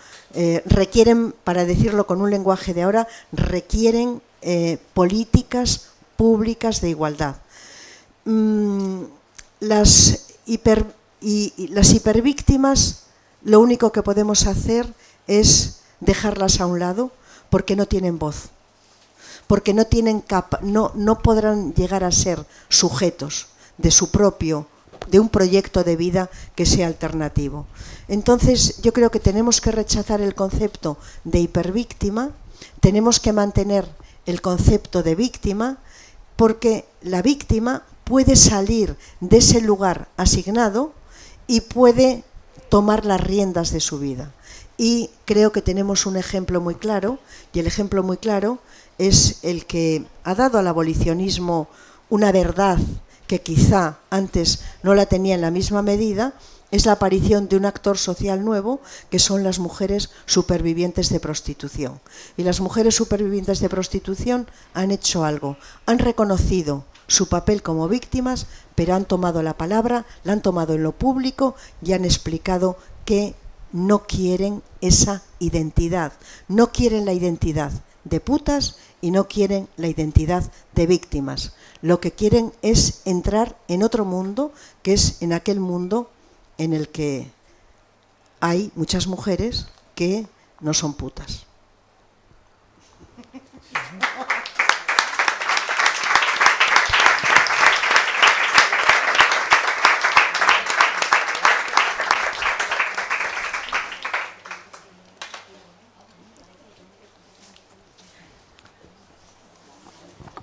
Requieren, para decirlo con un lenguaje de ahora, requieren políticas públicas de igualdad. Las hipervíctimas, lo único que podemos hacer es dejarlas a un lado porque no tienen voz, porque no podrán llegar a ser sujetos de un proyecto de vida que sea alternativo. Entonces, yo creo que tenemos que rechazar el concepto de hipervíctima, tenemos que mantener el concepto de víctima, porque la víctima puede salir de ese lugar asignado y puede tomar las riendas de su vida. Y creo que tenemos un ejemplo muy claro, y el ejemplo muy claro es el que ha dado al abolicionismo una verdad que quizá antes no la tenía en la misma medida, es la aparición de un actor social nuevo, que son las mujeres supervivientes de prostitución. Y las mujeres supervivientes de prostitución han hecho algo, han reconocido su papel como víctimas, pero han tomado la palabra, la han tomado en lo público y han explicado que no quieren esa identidad, no quieren la identidad de putas y no quieren la identidad de víctimas. Lo que quieren es entrar en otro mundo, que es en aquel mundo en el que hay muchas mujeres que no son putas.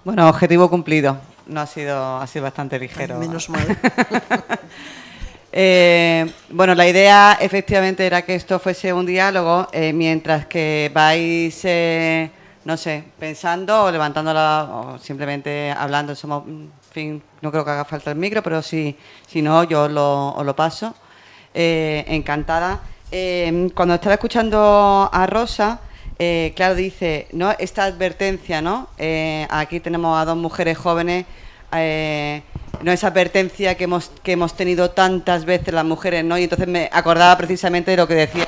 Bueno, objetivo cumplido. No ha sido bastante ligero. Ay, menos mal. Bueno, la idea efectivamente era que esto fuese un diálogo, mientras que vais, no sé, pensando o levantándola o simplemente hablando. Somos, en fin, no creo que haga falta el micro, pero si no, yo os lo paso. Encantada. Cuando estaba escuchando a Rosa, claro, dice, ¿no? Esta advertencia, ¿no? Aquí tenemos a dos mujeres jóvenes, no esa advertencia que hemos tenido tantas veces las mujeres, ¿no? Y entonces me acordaba precisamente de lo que decía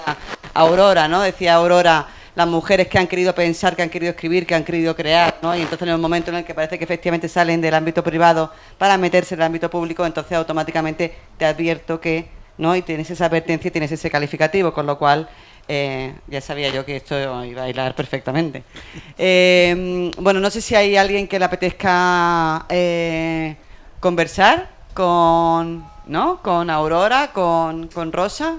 Aurora, ¿no? Decía Aurora, las mujeres que han querido pensar, que han querido escribir, que han querido crear, ¿no? Y entonces en el momento en el que parece que efectivamente salen del ámbito privado para meterse en el ámbito público, entonces automáticamente te advierto que, ¿no? Y tienes esa advertencia y tienes ese calificativo, con lo cual ya sabía yo que esto iba a hilar perfectamente. Bueno, no sé si hay alguien que le apetezca conversar con Aurora, con Rosa.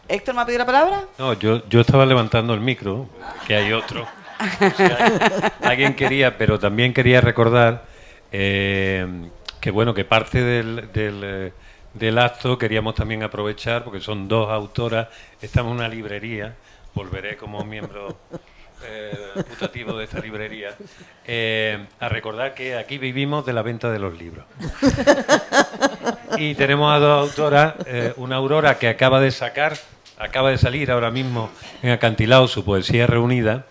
¿Héctor me ha pedido la palabra? No, yo estaba levantando el micro, que hay otro. O sea, alguien quería, pero también quería recordar que bueno, que parte del acto queríamos también aprovechar, porque son dos autoras, estamos en una librería, volveré como miembro putativo de esta librería, a recordar que aquí vivimos de la venta de los libros. Y tenemos a dos autoras, una Aurora que acaba de salir ahora mismo en Acantilado su poesía reunida,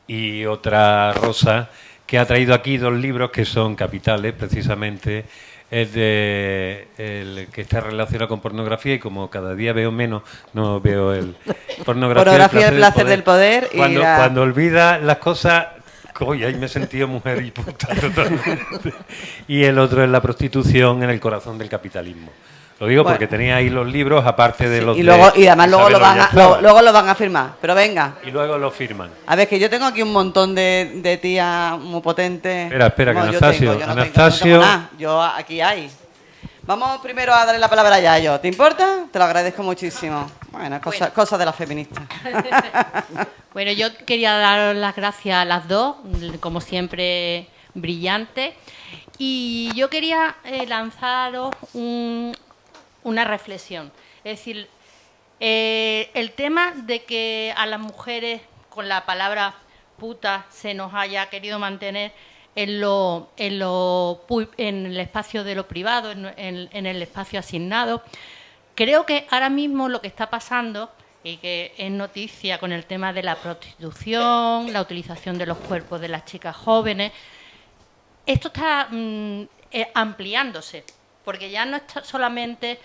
y otra Rosa que ha traído aquí dos libros que son capitales, precisamente. Es el que está relacionado con pornografía, y como cada día veo menos, no veo el pornografía, el placer del poder. Cuando olvida las cosas, coy, ahí me he sentido mujer y puta totalmente. Y el otro es la prostitución en el corazón del capitalismo. Lo digo Bueno. porque tenía ahí los libros, aparte de Sí, los y además luego Isabel Oyarzabal. luego lo van a firmar. Pero venga. Y luego lo firman. A ver, que yo tengo aquí un montón de tías muy potentes. Espera, que Bueno, Anastasio... yo no tengo Anastasio... nada. Yo aquí hay. Vamos primero a darle la palabra a Yayo. ¿Te importa? Te lo agradezco muchísimo. Bueno, cosas de las feministas. Bueno, yo quería daros las gracias a las dos, como siempre, brillantes. Y yo quería lanzaros una reflexión. Es decir, el tema de que a las mujeres con la palabra puta se nos haya querido mantener en el espacio de lo privado, en el espacio asignado. Creo que ahora mismo lo que está pasando, y que es noticia con el tema de la prostitución, la utilización de los cuerpos de las chicas jóvenes, esto está ampliándose, porque ya no está solamente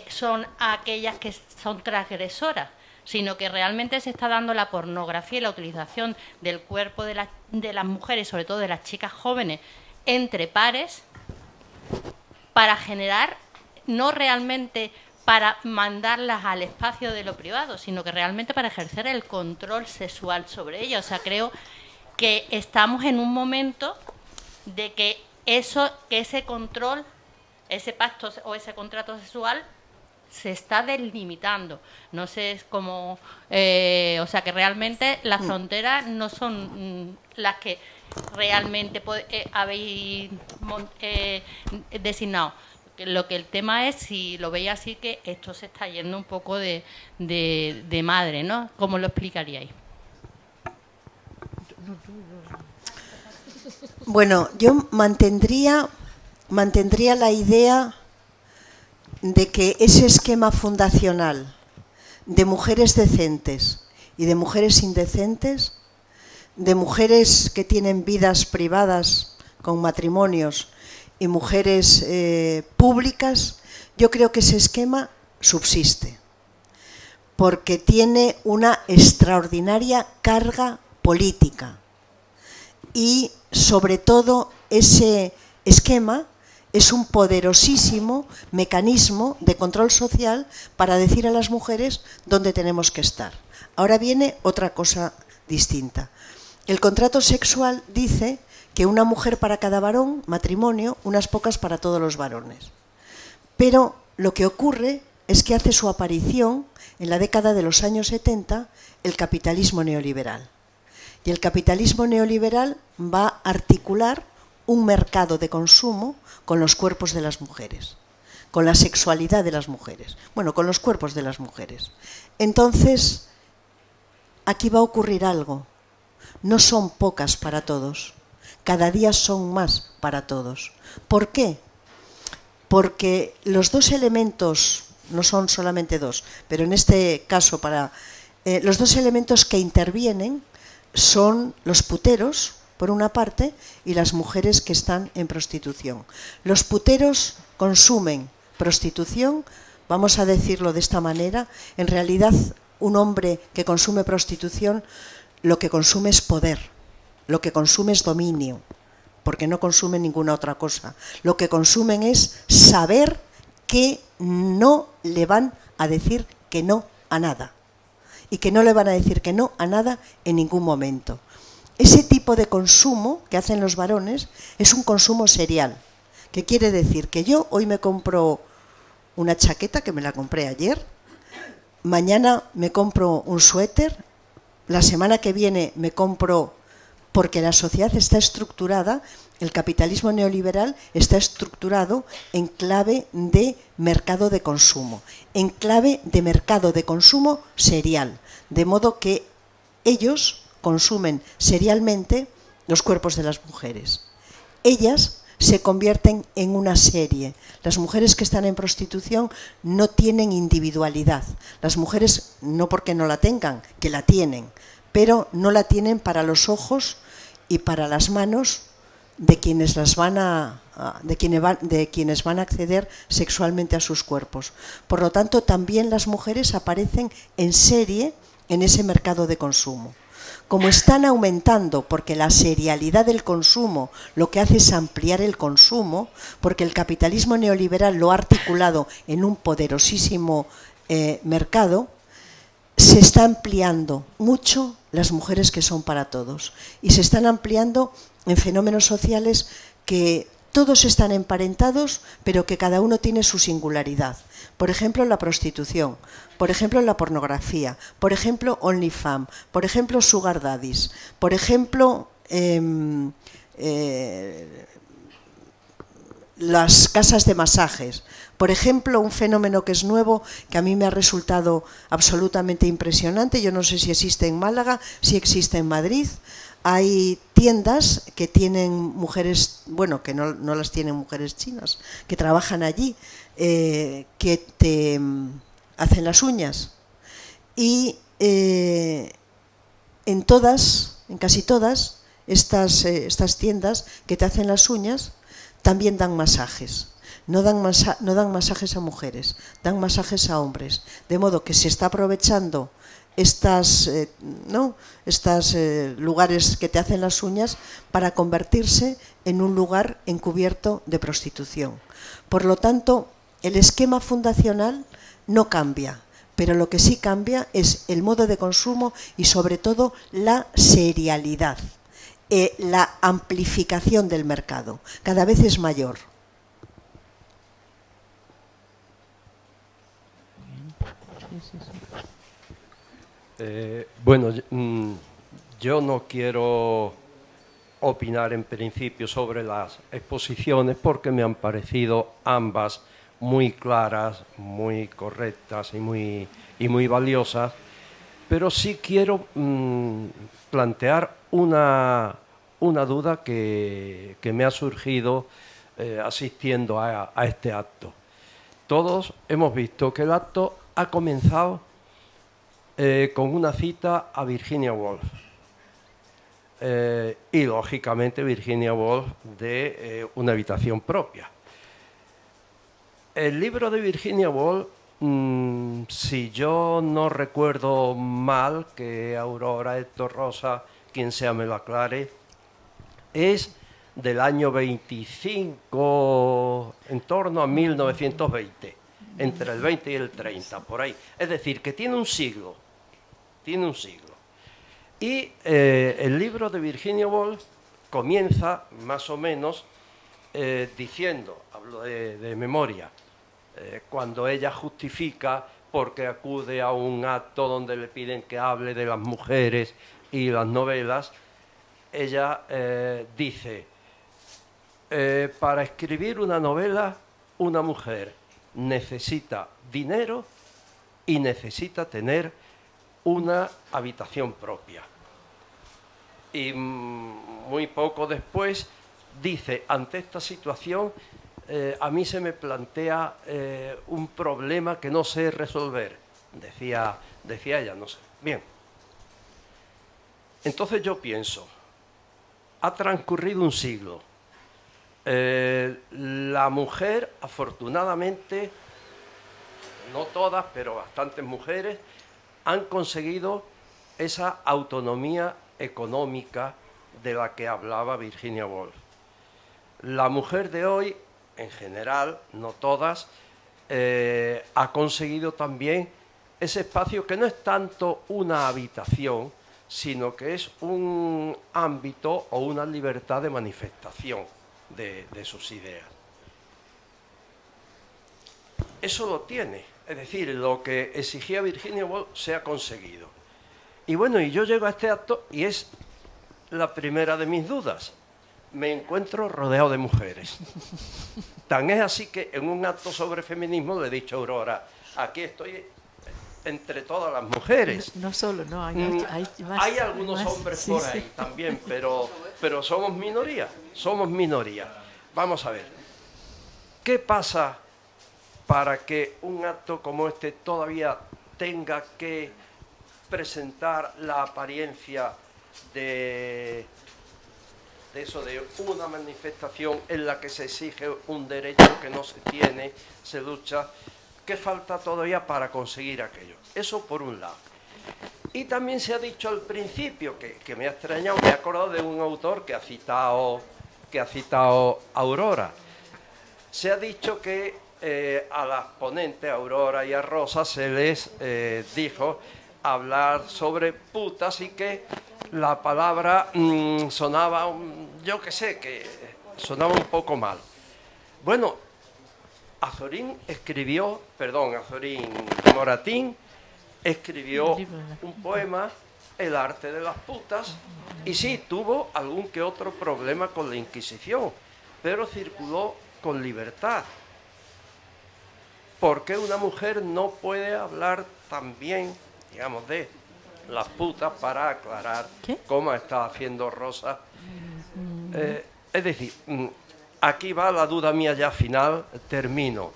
son aquellas que son transgresoras, sino que realmente se está dando la pornografía y la utilización del cuerpo de las mujeres, sobre todo de las chicas jóvenes, entre pares, para generar, no realmente para mandarlas al espacio de lo privado, sino que realmente para ejercer el control sexual sobre ellas. O sea, creo que estamos en un momento de que ese control, ese pacto o ese contrato sexual se está delimitando. No sé cómo... o sea, que realmente las fronteras no son las que realmente habéis designado. Lo que el tema es, si lo veis así, que esto se está yendo un poco de madre, ¿no? ¿Cómo lo explicaríais? Bueno, yo mantendría la idea de que ese esquema fundacional de mujeres decentes y de mujeres indecentes, de mujeres que tienen vidas privadas con matrimonios y mujeres públicas, yo creo que ese esquema subsiste, porque tiene una extraordinaria carga política y, sobre todo, ese esquema es un poderosísimo mecanismo de control social para decir a las mujeres dónde tenemos que estar. Ahora viene otra cosa distinta. El contrato sexual dice que una mujer para cada varón, matrimonio, unas pocas para todos los varones. Pero lo que ocurre es que hace su aparición en la década de los años 70 el capitalismo neoliberal. Y el capitalismo neoliberal va a articular un mercado de consumo con los cuerpos de las mujeres, con la sexualidad de las mujeres, bueno, con los cuerpos de las mujeres. Entonces, aquí va a ocurrir algo. No son pocas para todos, cada día son más para todos. ¿Por qué? Porque los dos elementos, no son solamente dos, pero en este caso los dos elementos que intervienen son los puteros, por una parte, y las mujeres que están en prostitución. Los puteros consumen prostitución, vamos a decirlo de esta manera, en realidad un hombre que consume prostitución lo que consume es poder, lo que consume es dominio, porque no consume ninguna otra cosa. Lo que consumen es saber que no le van a decir que no a nada, y que no le van a decir que no a nada en ningún momento. Ese tipo de consumo que hacen los varones es un consumo serial, que quiere decir que yo hoy me compro una chaqueta, que me la compré ayer, mañana me compro un suéter, la semana que viene me compro, porque la sociedad está estructurada, el capitalismo neoliberal está estructurado en clave de mercado de consumo, en clave de mercado de consumo serial, de modo que ellos consumen serialmente los cuerpos de las mujeres. Ellas se convierten en una serie. Las mujeres que están en prostitución no tienen individualidad. Las mujeres, no porque no la tengan, que la tienen, pero no la tienen para los ojos y para las manos de quienes van a acceder sexualmente a sus cuerpos. Por lo tanto, también las mujeres aparecen en serie en ese mercado de consumo. como están aumentando, porque la serialidad del consumo lo que hace es ampliar el consumo, porque el capitalismo neoliberal lo ha articulado en un poderosísimo mercado, se está ampliando mucho las mujeres que son para todos y se están ampliando en fenómenos sociales que todos están emparentados, pero que cada uno tiene su singularidad. Por ejemplo, la prostitución, por ejemplo, la pornografía, por ejemplo, OnlyFans, por ejemplo, Sugar Daddies, por ejemplo, las casas de masajes. Por ejemplo, un fenómeno que es nuevo, que a mí me ha resultado absolutamente impresionante, yo no sé si existe en Málaga, si existe en Madrid. Hay tiendas que tienen mujeres, bueno, que no las tienen mujeres chinas, que trabajan allí, que te hacen las uñas. Y en casi todas estas tiendas que te hacen las uñas, también dan masajes. No dan masajes a mujeres, dan masajes a hombres. De modo que se está aprovechando estos lugares que te hacen las uñas para convertirse en un lugar encubierto de prostitución. Por lo tanto, el esquema fundacional no cambia, pero lo que sí cambia es el modo de consumo y sobre todo la serialidad, la amplificación del mercado, cada vez es mayor. Bueno, yo no quiero opinar en principio sobre las exposiciones porque me han parecido ambas muy claras, muy correctas y muy valiosas, pero sí quiero plantear una duda que me ha surgido asistiendo a este acto. Todos hemos visto que el acto ha comenzado con una cita a Virginia Woolf. Y lógicamente Virginia Woolf de Una habitación propia. El libro de Virginia Woolf, si yo no recuerdo mal, que Aurora, Héctor, Rosa, quien sea me lo aclare, es del año 25, en torno a 1920, entre el 20 y el 30, por ahí. Es decir, que tiene un siglo. Y el libro de Virginia Woolf comienza más o menos diciendo, hablo de memoria, cuando ella justifica porque acude a un acto donde le piden que hable de las mujeres y las novelas, ella dice, para escribir una novela, una mujer necesita dinero y necesita tener una habitación propia. Y muy poco después dice, ante esta situación a mí se me plantea un problema que no sé resolver, decía ella, no sé. Bien, entonces yo pienso, ha transcurrido un siglo, la mujer, afortunadamente, no todas, pero bastantes mujeres, han conseguido esa autonomía económica de la que hablaba Virginia Woolf. La mujer de hoy, en general, no todas, ha conseguido también ese espacio que no es tanto una habitación, sino que es un ámbito o una libertad de manifestación de sus ideas. Eso lo tiene. Es decir, lo que exigía Virginia Woolf se ha conseguido. Y bueno, y yo llego a este acto y es la primera de mis dudas. Me encuentro rodeado de mujeres. Tan es así que en un acto sobre feminismo le he dicho a Aurora, aquí estoy entre todas las mujeres. No solo, no, hay más. Hay algunos hombres sí, por ahí también, pero somos minoría, Vamos a ver, ¿qué pasa para que un acto como este todavía tenga que presentar la apariencia de eso, de una manifestación en la que se exige un derecho que no se tiene, se lucha? ¿Qué falta todavía para conseguir aquello? Eso por un lado. Y también se ha dicho al principio, que me ha extrañado, me he acordado de un autor que ha citado Aurora. Se ha dicho que a las ponentes, a Aurora y a Rosa, se les dijo hablar sobre putas y que la palabra sonaba, yo qué sé, que sonaba un poco mal. Bueno, Azorín Moratín escribió un poema, El arte de las putas, y sí, tuvo algún que otro problema con la Inquisición, pero circuló con libertad. ¿Por qué una mujer no puede hablar también, digamos, de las putas para aclarar cómo está haciendo Rosa? Es decir, aquí va la duda mía ya final, termino.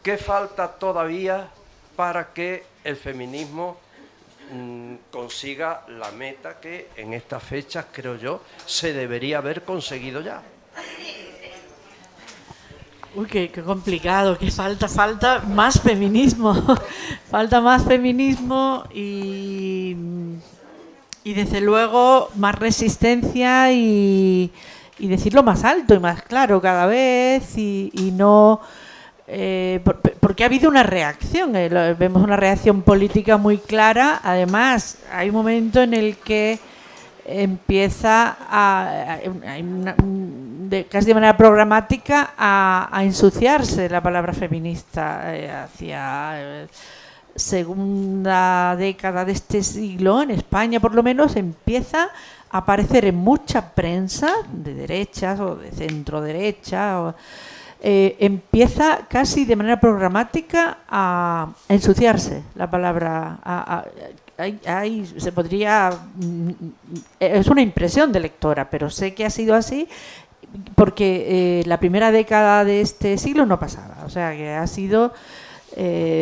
¿Qué falta todavía para que el feminismo consiga la meta que en estas fechas, creo yo, se debería haber conseguido ya? Uy, qué complicado, que falta más feminismo, falta más feminismo y desde luego más resistencia y decirlo más alto y más claro cada vez y no... porque ha habido una reacción, vemos una reacción política muy clara. Además, hay un momento en el que empieza casi de manera programática a ensuciarse la palabra feminista hacia segunda década de este siglo. En España, por lo menos, empieza a aparecer en mucha prensa de derechas o de centro derecha empieza casi de manera programática a ensuciarse la palabra. Se podría... Es una impresión de lectora, pero sé que ha sido así porque la primera década de este siglo no pasaba. O sea, que ha sido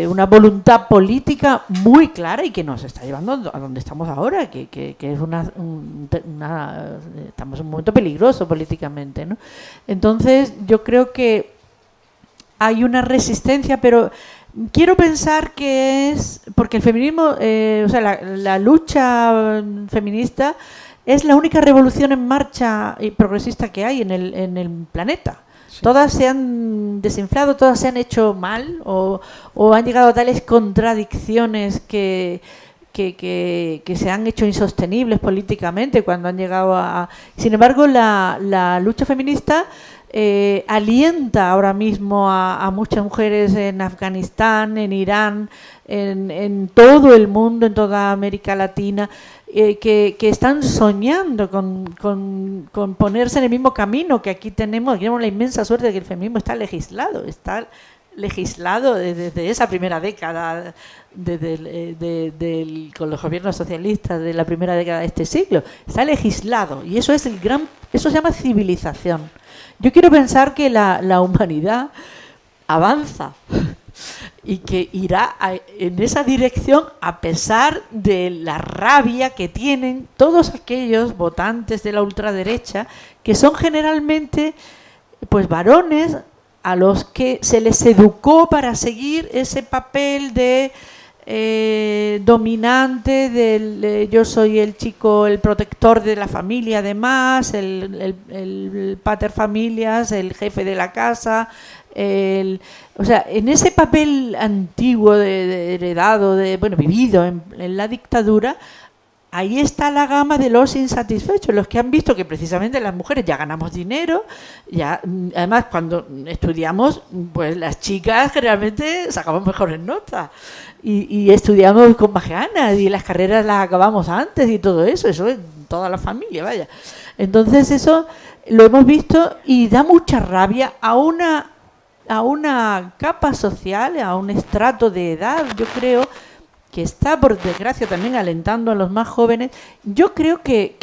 una voluntad política muy clara y que nos está llevando a donde estamos ahora, que es estamos en un momento peligroso políticamente, ¿no? Entonces, yo creo que hay una resistencia, pero quiero pensar que es porque el feminismo, la lucha feminista es la única revolución en marcha y progresista que hay en el planeta. Sí. Todas se han desinflado, todas se han hecho mal o han llegado a tales contradicciones que se han hecho insostenibles políticamente cuando han llegado a... Sin embargo, la lucha feminista alienta ahora mismo a muchas mujeres en Afganistán, en Irán, en todo el mundo, en toda América Latina, que están soñando con ponerse en el mismo camino que aquí tenemos la inmensa suerte de que el feminismo está legislado desde esa primera década con los gobiernos socialistas de la primera década de este siglo. Está legislado y eso es eso se llama civilización. Yo quiero pensar que la humanidad avanza y que irá en esa dirección a pesar de la rabia que tienen todos aquellos votantes de la ultraderecha, que son generalmente pues varones a los que se les educó para seguir ese papel de dominante yo soy el chico, el protector de la familia, además el pater familias, el jefe de la casa, en ese papel antiguo de heredado, vivido en la dictadura. Ahí está la gama de los insatisfechos, los que han visto que precisamente las mujeres ya ganamos dinero, además cuando estudiamos, pues las chicas generalmente sacamos mejores notas y estudiamos con más ganas y las carreras las acabamos antes y todo eso es toda la familia, vaya. Entonces eso lo hemos visto y da mucha rabia a una capa social, a un estrato de edad, yo creo, que está, por desgracia, también alentando a los más jóvenes. Yo creo que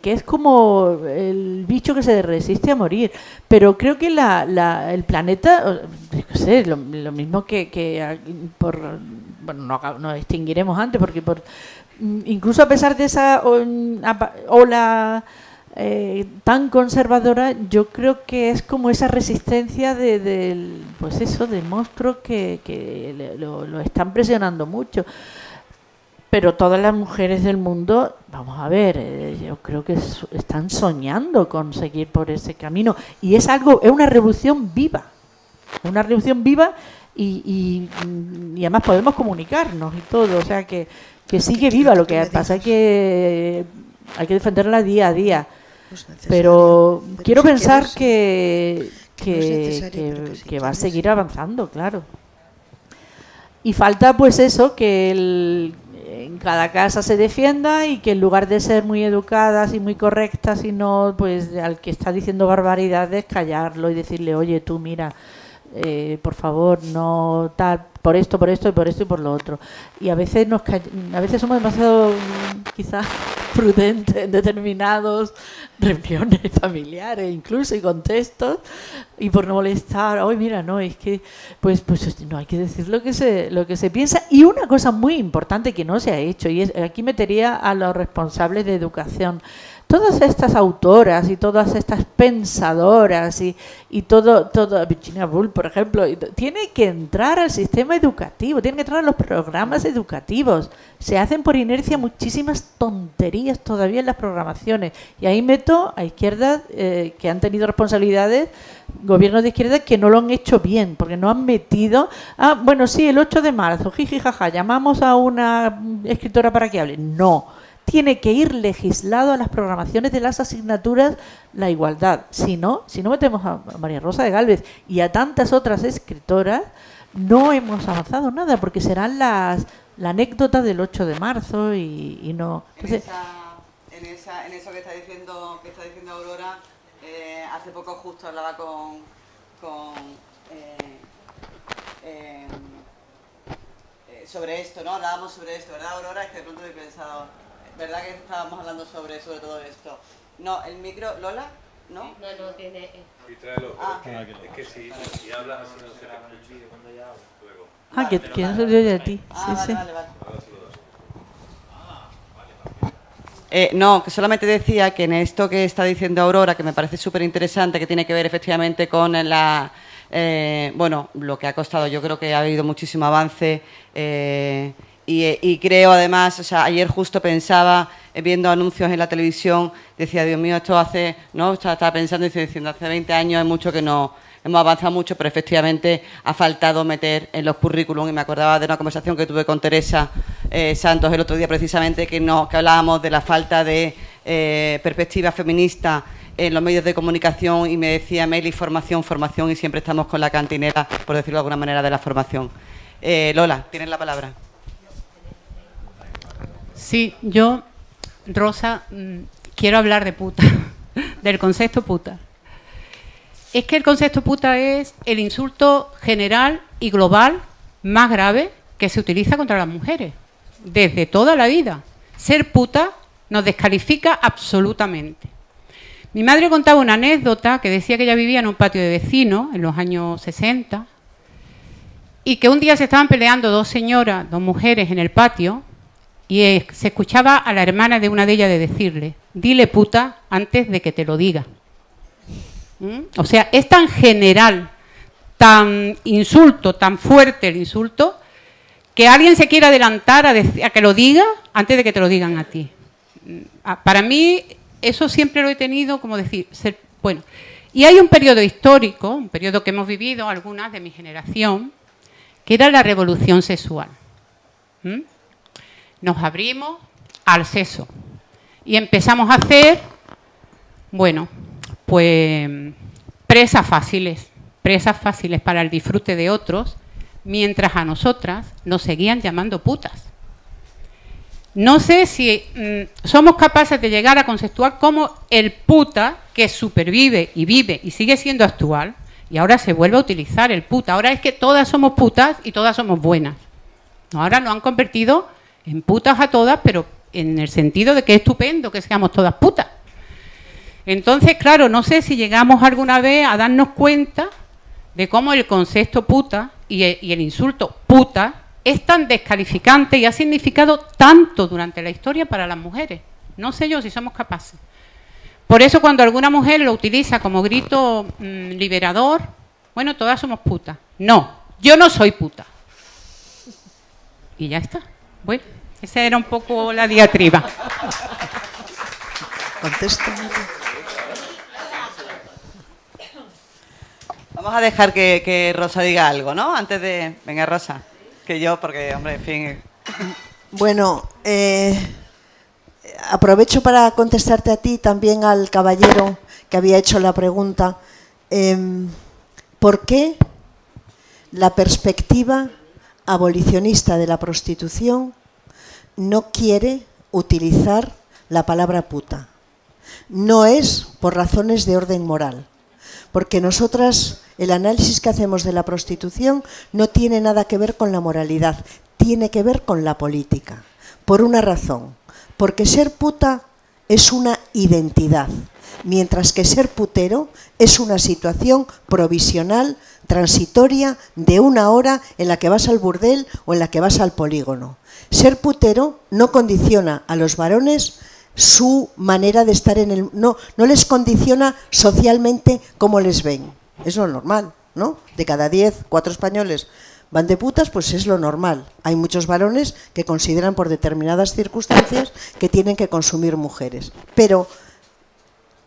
es como el bicho que se resiste a morir, pero creo que el planeta, no sé, lo mismo no extinguiremos antes, porque incluso a pesar de esa ola tan conservadora, yo creo que es como esa resistencia del monstruo que lo están presionando mucho. pero todas las mujeres del mundo, vamos a ver, yo creo que están soñando con seguir por ese camino. Y es una revolución viva. Una revolución viva y además podemos comunicarnos y todo. O sea, que sigue viva. Lo que pasa es que hay que defenderla día a día. Pero quiero pensar que va a seguir avanzando, claro. Y falta pues eso, que en cada casa se defienda y que en lugar de ser muy educadas y muy correctas, sino pues al que está diciendo barbaridades, callarlo y decirle, oye, tú mira, por favor, no tal, por esto y por lo otro. Y a veces somos demasiado quizás prudentes en determinados reuniones familiares, incluso y contextos, y por no molestar, hoy mira, no, es que pues no hay que decir lo que se piensa. Y una cosa muy importante que no se ha hecho, y aquí metería a los responsables de educación. Todas estas autoras y todas estas pensadoras y todo Virginia Woolf, por ejemplo, tiene que entrar al sistema educativo, tiene que entrar a los programas educativos. Se hacen por inercia muchísimas tonterías todavía en las programaciones. Y ahí meto a izquierdas que han tenido responsabilidades, gobiernos de izquierda que no lo han hecho bien, porque no han metido... bueno, sí, el 8 de marzo, jiji, jaja, llamamos a una escritora para que hable. No. Tiene que ir legislado a las programaciones de las asignaturas la igualdad. Si no metemos a María Rosa de Gálvez y a tantas otras escritoras, no hemos avanzado nada, porque serán la anécdota del 8 de marzo y no... Entonces, en eso que está diciendo Aurora, hace poco justo hablaba sobre esto, ¿no? Hablábamos sobre esto, ¿verdad, Aurora? Es que de pronto he pensado... ¿Verdad que estábamos hablando sobre todo esto? No, el micro, ¿Lola? ¿No? No tiene... Sí, tráelo. Es que si hablas así no se escucha cuando ya hablo. Luego. Que no se te oye a ti. Sí. Vale. No, que solamente decía que en esto que está diciendo Aurora, que me parece súper interesante, que tiene que ver efectivamente con lo que ha costado. Yo creo que ha habido muchísimo avance y creo además, o sea, ayer justo pensaba, viendo anuncios en la televisión, decía, Dios mío, esto hace, ¿no? Estaba pensando y diciendo, hace 20 años es mucho que no hemos avanzado mucho, pero efectivamente ha faltado meter en los currículum, y me acordaba de una conversación que tuve con Teresa Santos el otro día precisamente, que hablábamos de la falta de perspectiva feminista en los medios de comunicación, y me decía Meli, formación, y siempre estamos con la cantinera, por decirlo de alguna manera, de la formación. Lola, tienes la palabra. Sí, yo, Rosa, quiero hablar de puta, del concepto puta. Es que el concepto puta es el insulto general y global más grave que se utiliza contra las mujeres, desde toda la vida. Ser puta nos descalifica absolutamente. Mi madre contaba una anécdota que decía que ella vivía en un patio de vecinos en los años 60 y que un día se estaban peleando dos mujeres en el patio, y se escuchaba a la hermana de una de ellas de decirle, dile puta antes de que te lo diga. O sea, es tan general, tan insulto, tan fuerte el insulto, que alguien se quiere adelantar a que lo diga antes de que te lo digan a ti. Para mí, eso siempre lo he tenido como decir, bueno. Y hay un periodo histórico, un periodo que hemos vivido algunas de mi generación, que era la revolución sexual. Nos abrimos al sexo y empezamos a hacer, pues presas fáciles para el disfrute de otros, mientras a nosotras nos seguían llamando putas. No sé si somos capaces de llegar a conceptuar cómo el puta, que supervive y vive y sigue siendo actual, y ahora se vuelve a utilizar el puta. Ahora es que todas somos putas y todas somos buenas. Ahora lo han convertido en putas a todas, pero en el sentido de que es estupendo que seamos todas putas. Entonces, claro, no sé si llegamos alguna vez a darnos cuenta de cómo el concepto puta y el insulto puta es tan descalificante y ha significado tanto durante la historia para las mujeres. No sé yo si somos capaces. Por eso cuando alguna mujer lo utiliza como grito liberador, bueno, todas somos putas. No, yo no soy puta. Y ya está. Bueno, Esa era un poco la diatriba. Contesta. Vamos a dejar que Rosa diga algo, ¿no? Antes de... Venga, Rosa. Que yo, porque, hombre, en fin... Bueno, aprovecho para contestarte a ti, también al caballero que había hecho la pregunta. ¿Por qué la perspectiva abolicionista de la prostitución no quiere utilizar la palabra puta? No es por razones de orden moral, porque nosotras, el análisis que hacemos de la prostitución no tiene nada que ver con la moralidad, tiene que ver con la política, por una razón, porque ser puta es una identidad, mientras que ser putero es una situación provisional, transitoria, de una hora en la que vas al burdel o en la que vas al polígono. Ser putero no condiciona a los varones su manera de estar en el... No les condiciona socialmente cómo les ven. Es lo normal, ¿no? De cada 10, 4 españoles van de putas, pues es lo normal. Hay muchos varones que consideran por determinadas circunstancias que tienen que consumir mujeres. Pero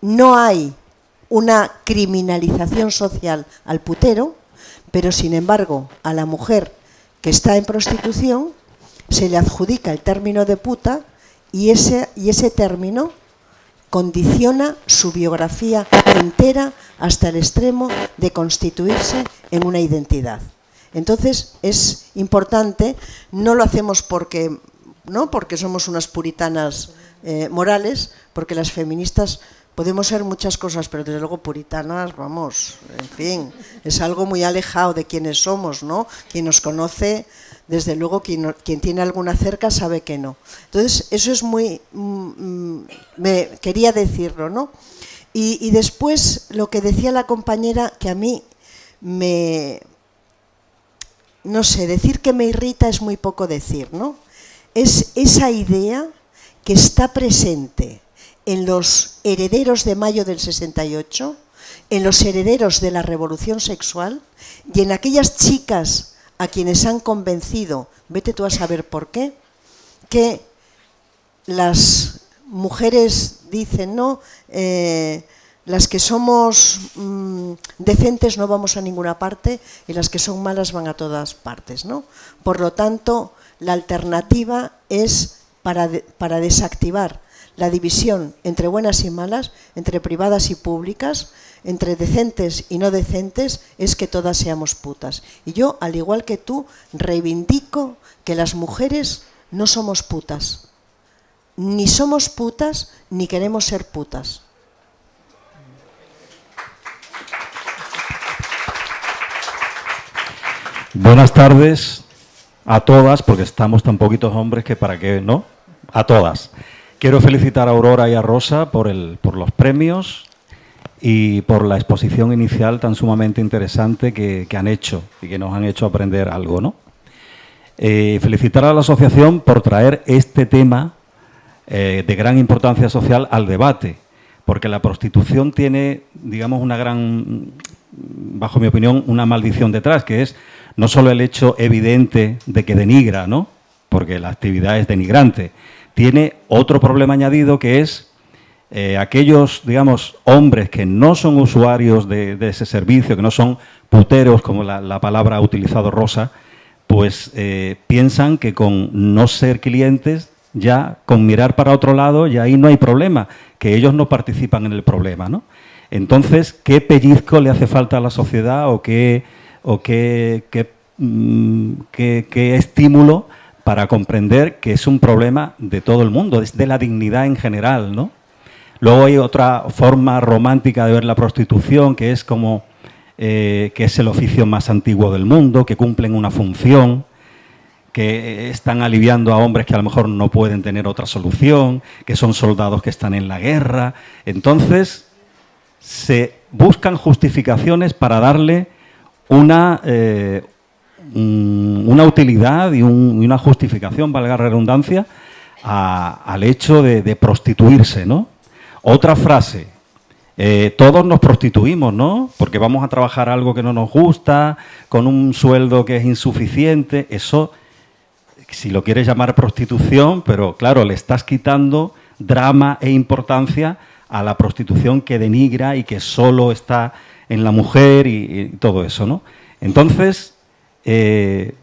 no hay una criminalización social al putero, pero sin embargo a la mujer que está en prostitución se le adjudica el término de puta y ese término condiciona su biografía entera hasta el extremo de constituirse en una identidad. Entonces es importante, no lo hacemos porque somos unas puritanas morales, porque las feministas podemos ser muchas cosas, pero desde luego puritanas, vamos, en fin, es algo muy alejado de quienes somos, ¿no? Quien nos conoce, desde luego, quien tiene alguna cerca sabe que no. Entonces, eso es muy... me quería decirlo, ¿no? Y después, lo que decía la compañera, que a mí no sé, decir que me irrita es muy poco decir, ¿no? Es esa idea que está presente en los herederos de mayo del 68, en los herederos de la revolución sexual y en aquellas chicas a quienes han convencido, vete tú a saber por qué, que las mujeres dicen, ¿no? Las que somos decentes no vamos a ninguna parte y las que son malas van a todas partes, ¿no? Por lo tanto, la alternativa es para desactivar la división entre buenas y malas, entre privadas y públicas, entre decentes y no decentes, es que todas seamos putas. Y yo, al igual que tú, reivindico que las mujeres no somos putas. Ni somos putas, ni queremos ser putas. Buenas tardes a todas, porque estamos tan poquitos hombres que para qué, ¿no? A todas. Quiero felicitar a Aurora y a Rosa por los premios y por la exposición inicial tan sumamente interesante que han hecho y que nos han hecho aprender algo, ¿no? Felicitar a la asociación por traer este tema de gran importancia social al debate, porque la prostitución tiene, digamos, una gran, bajo mi opinión, una maldición detrás, que es no solo el hecho evidente de que denigra, ¿no? Porque la actividad es denigrante, tiene otro problema añadido que es aquellos, digamos, hombres que no son usuarios de ese servicio, que no son puteros, como la palabra ha utilizado Rosa, pues piensan que con no ser clientes, ya con mirar para otro lado, ya ahí no hay problema, que ellos no participan en el problema, ¿no? Entonces, ¿qué pellizco le hace falta a la sociedad o qué estímulo para comprender que es un problema de todo el mundo, es de la dignidad en general, ¿no? Luego hay otra forma romántica de ver la prostitución, que es como que es el oficio más antiguo del mundo, que cumplen una función, que están aliviando a hombres que a lo mejor no pueden tener otra solución, que son soldados que están en la guerra. Entonces, se buscan justificaciones para darle una utilidad y una justificación, valga la redundancia, al hecho de prostituirse, ¿no? Otra frase, todos nos prostituimos, ¿no? Porque vamos a trabajar algo que no nos gusta, con un sueldo que es insuficiente. Eso, si lo quieres llamar prostitución, pero claro, le estás quitando drama e importancia a la prostitución que denigra y que solo está en la mujer y todo eso, ¿no? Entonces, ¿qué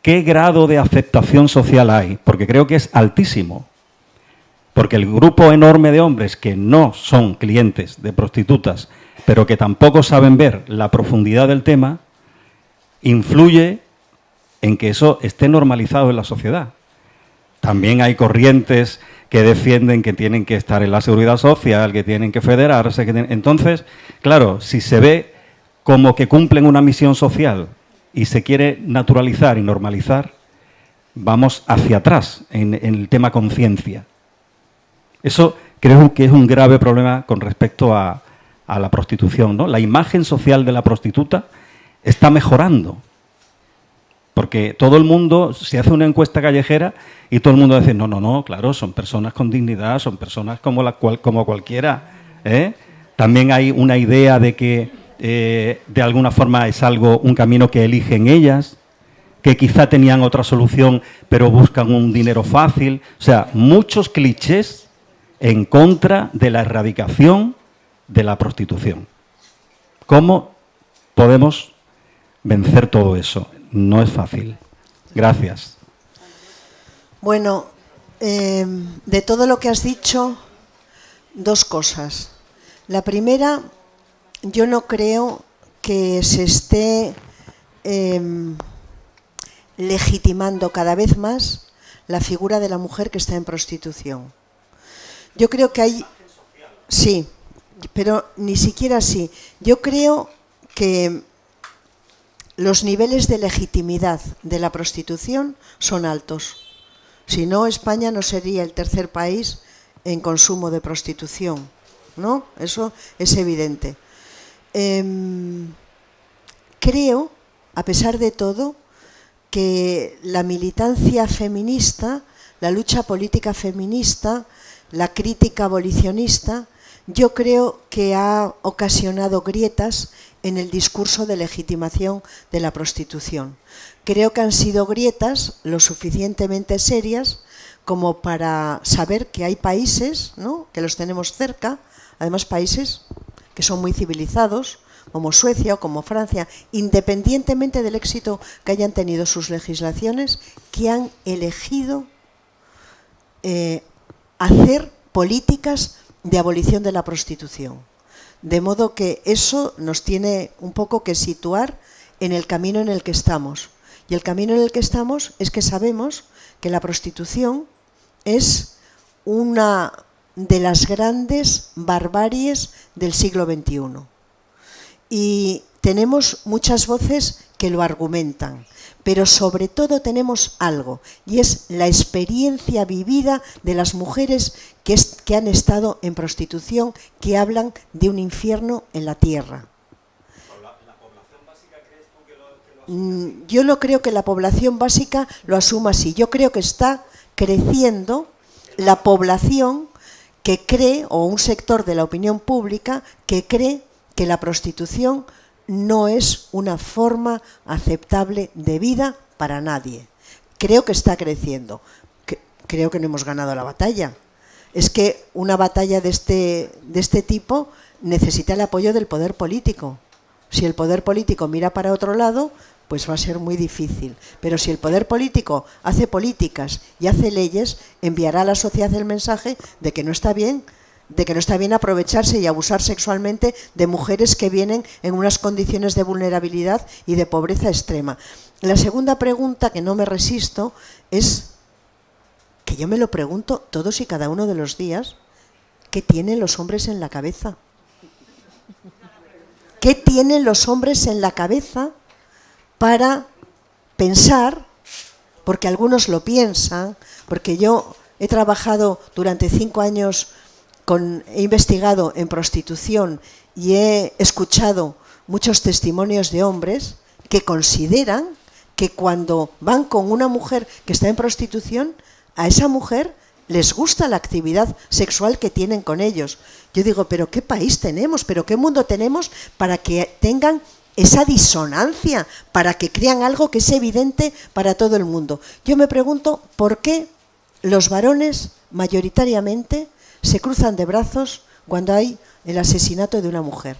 grado de aceptación social hay? Porque creo que es altísimo. Porque el grupo enorme de hombres que no son clientes de prostitutas, pero que tampoco saben ver la profundidad del tema, influye en que eso esté normalizado en la sociedad. También hay corrientes que defienden que tienen que estar en la seguridad social, que tienen que federarse. Entonces, claro, si se ve como que cumplen una misión social y se quiere naturalizar y normalizar, vamos hacia atrás en el tema conciencia. Eso creo que es un grave problema con respecto a la prostitución, ¿no? La imagen social de la prostituta está mejorando. Porque todo el mundo, se hace una encuesta callejera y todo el mundo dice, no, claro, son personas con dignidad, son personas como cualquiera, ¿eh? También hay una idea de que de alguna forma es un camino que eligen ellas, que quizá tenían otra solución, pero buscan un dinero fácil. O sea, muchos clichés en contra de la erradicación de la prostitución. ¿Cómo podemos vencer todo eso? No es fácil. Gracias. Bueno, de todo lo que has dicho, dos cosas. La primera, yo no creo que se esté legitimando cada vez más la figura de la mujer que está en prostitución. Yo creo que hay... Sí, pero ni siquiera así. Yo creo que los niveles de legitimidad de la prostitución son altos. Si no, España no sería el tercer país en consumo de prostitución, ¿no? Eso es evidente. Creo, a pesar de todo, que la militancia feminista, la lucha política feminista, la crítica abolicionista, yo creo que ha ocasionado grietas en el discurso de legitimación de la prostitución. Creo que han sido grietas lo suficientemente serias como para saber que hay países, ¿no?, que los tenemos cerca, además países que son muy civilizados, como Suecia o como Francia, independientemente del éxito que hayan tenido sus legislaciones, que han elegido hacer políticas de abolición de la prostitución. De modo que eso nos tiene un poco que situar en el camino en el que estamos. Y el camino en el que estamos es que sabemos que la prostitución es una de las grandes barbaries del siglo XXI. Y tenemos muchas voces que lo argumentan, pero sobre todo tenemos algo, y es la experiencia vivida de las mujeres que han estado en prostitución, que hablan de un infierno en la tierra. ¿La población básica crees tú que lo asume? Yo no creo que la población básica lo asuma así. Yo creo que está creciendo la población que cree, o un sector de la opinión pública que cree que la prostitución no es una forma aceptable de vida para nadie. Creo que está creciendo. Creo que no hemos ganado la batalla. Es que una batalla de este tipo necesita el apoyo del poder político. Si el poder político mira para otro lado, pues va a ser muy difícil. Pero si el poder político hace políticas y hace leyes, enviará a la sociedad el mensaje de que no está bien, aprovecharse y abusar sexualmente de mujeres que vienen en unas condiciones de vulnerabilidad y de pobreza extrema. La segunda pregunta, que no me resisto, es que yo me lo pregunto todos y cada uno de los días: ¿qué tienen los hombres en la cabeza? ¿Qué tienen los hombres en la cabeza para pensar? Porque algunos lo piensan, porque yo he trabajado durante 5 años, he investigado en prostitución y he escuchado muchos testimonios de hombres que consideran que cuando van con una mujer que está en prostitución, a esa mujer les gusta la actividad sexual que tienen con ellos. Yo digo, ¿pero qué país tenemos? ¿Pero qué mundo tenemos para que tengan esa disonancia para que crean algo que es evidente para todo el mundo. Yo me pregunto por qué los varones mayoritariamente se cruzan de brazos cuando hay el asesinato de una mujer.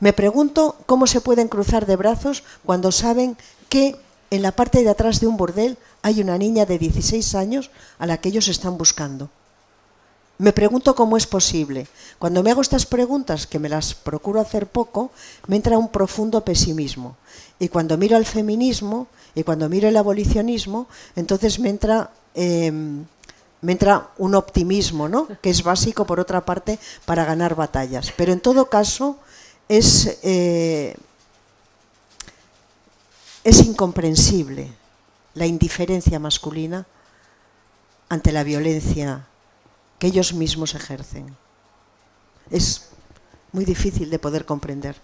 Me pregunto cómo se pueden cruzar de brazos cuando saben que en la parte de atrás de un burdel hay una niña de 16 años a la que ellos están buscando. Me pregunto cómo es posible. Cuando me hago estas preguntas, que me las procuro hacer poco, me entra un profundo pesimismo. Y cuando miro al feminismo y cuando miro el abolicionismo, entonces me entra un optimismo, ¿no? Que es básico, por otra parte, para ganar batallas. Pero en todo caso es incomprensible la indiferencia masculina ante la violencia que ellos mismos ejercen. Es muy difícil de poder comprender.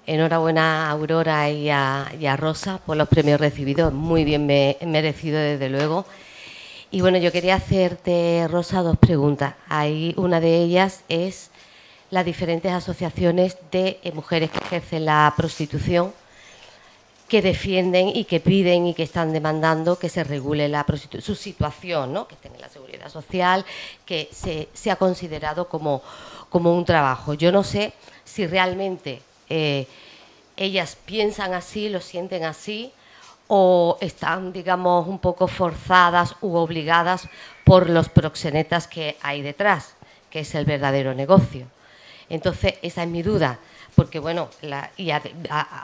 Enhorabuena a Aurora y a Rosa por los premios recibidos, muy bien merecido desde luego. Y bueno, yo quería hacerte, Rosa, dos preguntas. Una de ellas es las diferentes asociaciones de mujeres que ejercen la prostitución, que defienden y que piden y que están demandando que se regule su situación, ¿no? Que estén en la seguridad social, que sea considerado como un trabajo. Yo no sé si realmente ellas piensan así, lo sienten así, o están, digamos, un poco forzadas u obligadas por los proxenetas que hay detrás, que es el verdadero negocio. Entonces, esa es mi duda. Porque, bueno,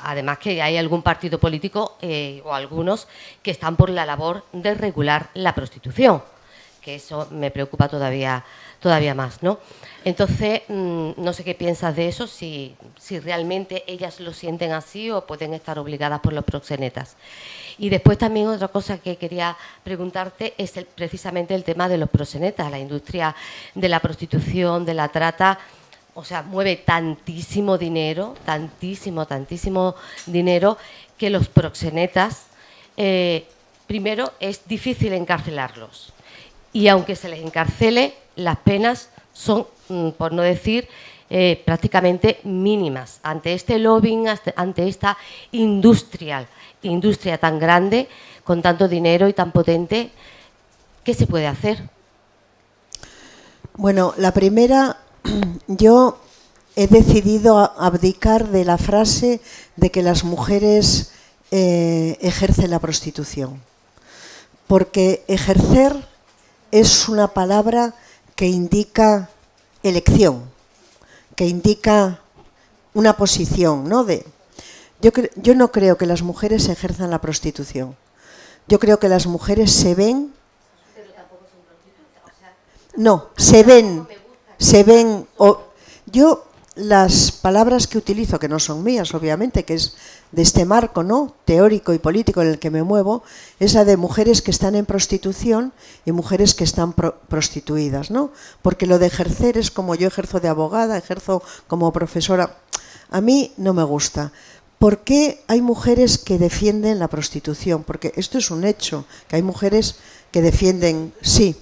además que hay algún partido político o algunos que están por la labor de regular la prostitución, que eso me preocupa todavía más, ¿no? Entonces, no sé qué piensas de eso, si realmente ellas lo sienten así o pueden estar obligadas por los proxenetas. Y después también otra cosa que quería preguntarte es precisamente el tema de los proxenetas. La industria de la prostitución, de la trata, o sea, mueve tantísimo dinero, que los proxenetas, primero, es difícil encarcelarlos. Y aunque se les encarcele, las penas son, por no decir, prácticamente mínimas. Ante este lobbying, ante esta industria tan grande, con tanto dinero y tan potente, ¿qué se puede hacer? Bueno, la primera... Yo he decidido abdicar de la frase de que las mujeres ejercen la prostitución, porque ejercer es una palabra que indica elección, que indica una posición, ¿no? Yo no creo que las mujeres ejerzan la prostitución. Yo creo que las mujeres se ven... No, se ven... Yo las palabras que utilizo, que no son mías obviamente, que es de este marco, ¿no?, teórico y político en el que me muevo, es la de mujeres que están en prostitución y mujeres que están prostituidas, ¿no? Porque lo de ejercer es como yo ejerzo de abogada, ejerzo como profesora. A mí no me gusta. ¿Por qué hay mujeres que defienden la prostitución? Porque esto es un hecho, que hay mujeres que defienden, sí,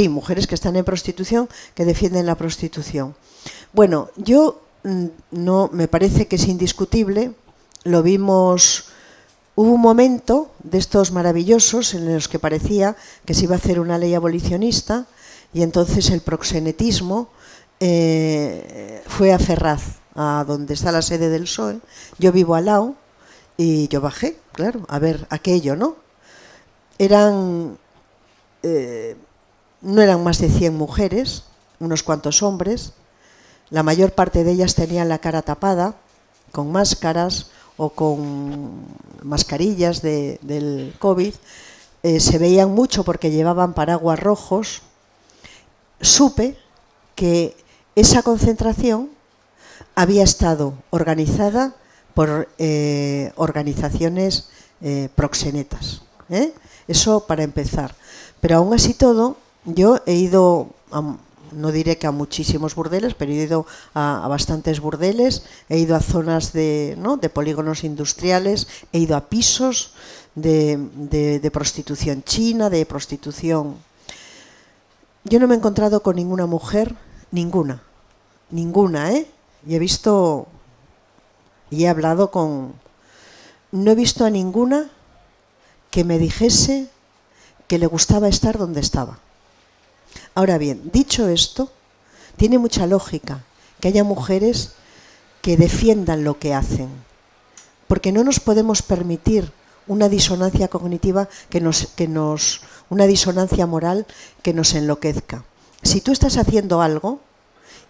mujeres que están en prostitución, que defienden la prostitución. Bueno, yo no, me parece que es indiscutible, lo vimos, hubo un momento de estos maravillosos en los que parecía que se iba a hacer una ley abolicionista y entonces el proxenetismo fue a Ferraz, a donde está la sede del PSOE. Yo vivo al lado y yo bajé, claro, a ver aquello, ¿no? No eran más de 100 mujeres, unos cuantos hombres. La mayor parte de ellas tenían la cara tapada, con máscaras o con mascarillas del COVID. Se veían mucho porque llevaban paraguas rojos. Supe que esa concentración había estado organizada por organizaciones proxenetas. Eso para empezar. Pero aún así todo, yo he ido, no diré que a muchísimos burdeles, pero he ido a bastantes burdeles, he ido a zonas de polígonos industriales, he ido a pisos de prostitución china, de prostitución. Yo no me he encontrado con ninguna mujer, ninguna, y he visto y he hablado con... No he visto a ninguna que me dijese que le gustaba estar donde estaba. Ahora bien, dicho esto, tiene mucha lógica que haya mujeres que defiendan lo que hacen, porque no nos podemos permitir una disonancia cognitiva una disonancia moral que nos enloquezca. Si tú estás haciendo algo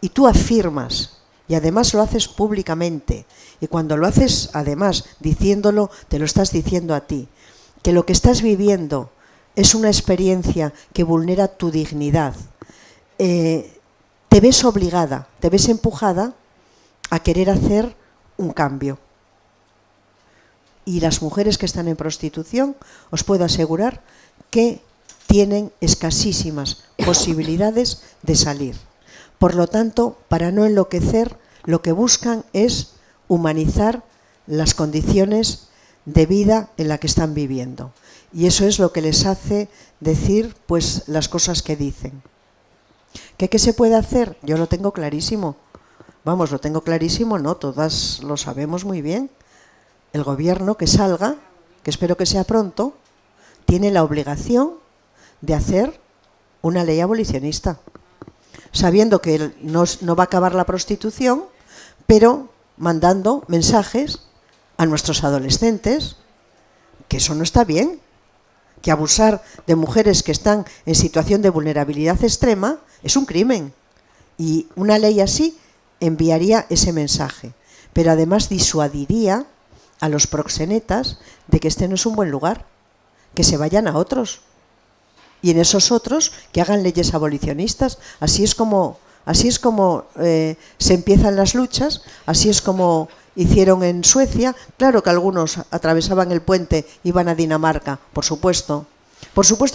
y tú afirmas, y además lo haces públicamente, y cuando lo haces además diciéndolo, te lo estás diciendo a ti, que lo que estás viviendo es una experiencia que vulnera tu dignidad, te ves obligada, te ves empujada a querer hacer un cambio. Y las mujeres que están en prostitución, os puedo asegurar que tienen escasísimas posibilidades de salir. Por lo tanto, para no enloquecer, lo que buscan es humanizar las condiciones de vida en la que están viviendo. Y eso es lo que les hace decir pues las cosas que dicen. ¿Qué se puede hacer? Yo lo tengo clarísimo. Vamos, lo tengo clarísimo, no, todas lo sabemos muy bien. El gobierno que salga, que espero que sea pronto, tiene la obligación de hacer una ley abolicionista, sabiendo que no va a acabar la prostitución, pero mandando mensajes a nuestros adolescentes que eso no está bien, que abusar de mujeres que están en situación de vulnerabilidad extrema es un crimen, y una ley así enviaría ese mensaje, pero además disuadiría a los proxenetas de que este no es un buen lugar, que se vayan a otros, y en esos otros que hagan leyes abolicionistas. Así es como se empiezan las luchas, así es como hicieron en Suecia. Claro que algunos atravesaban el puente y iban a Dinamarca, por supuesto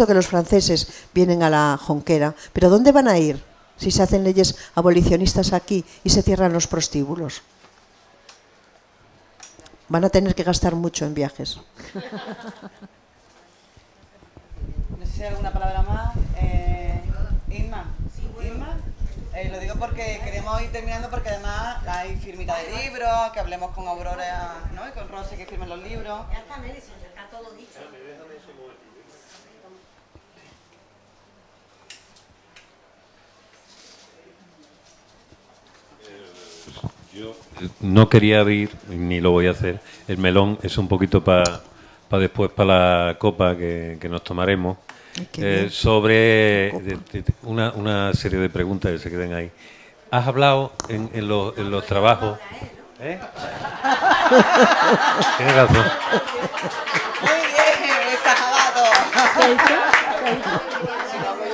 que los franceses vienen a la Jonquera, pero ¿dónde van a ir si se hacen leyes abolicionistas aquí y se cierran los prostíbulos? Van a tener que gastar mucho en viajes. No sé si hay alguna palabra más. Inma. Lo digo porque queremos ir terminando, porque además hay firmita de libros, que hablemos con Aurora, ¿no? Y con Rosa, que firmen los libros. Ya está, Melissa, ya está todo dicho. Yo no quería abrir, ni lo voy a hacer, el melón, es un poquito para después, para la copa que nos tomaremos, sobre una serie de preguntas que se queden ahí. Has hablado en los trabajos... ¿Eh? Tienes razón. Muy bien, está acabado.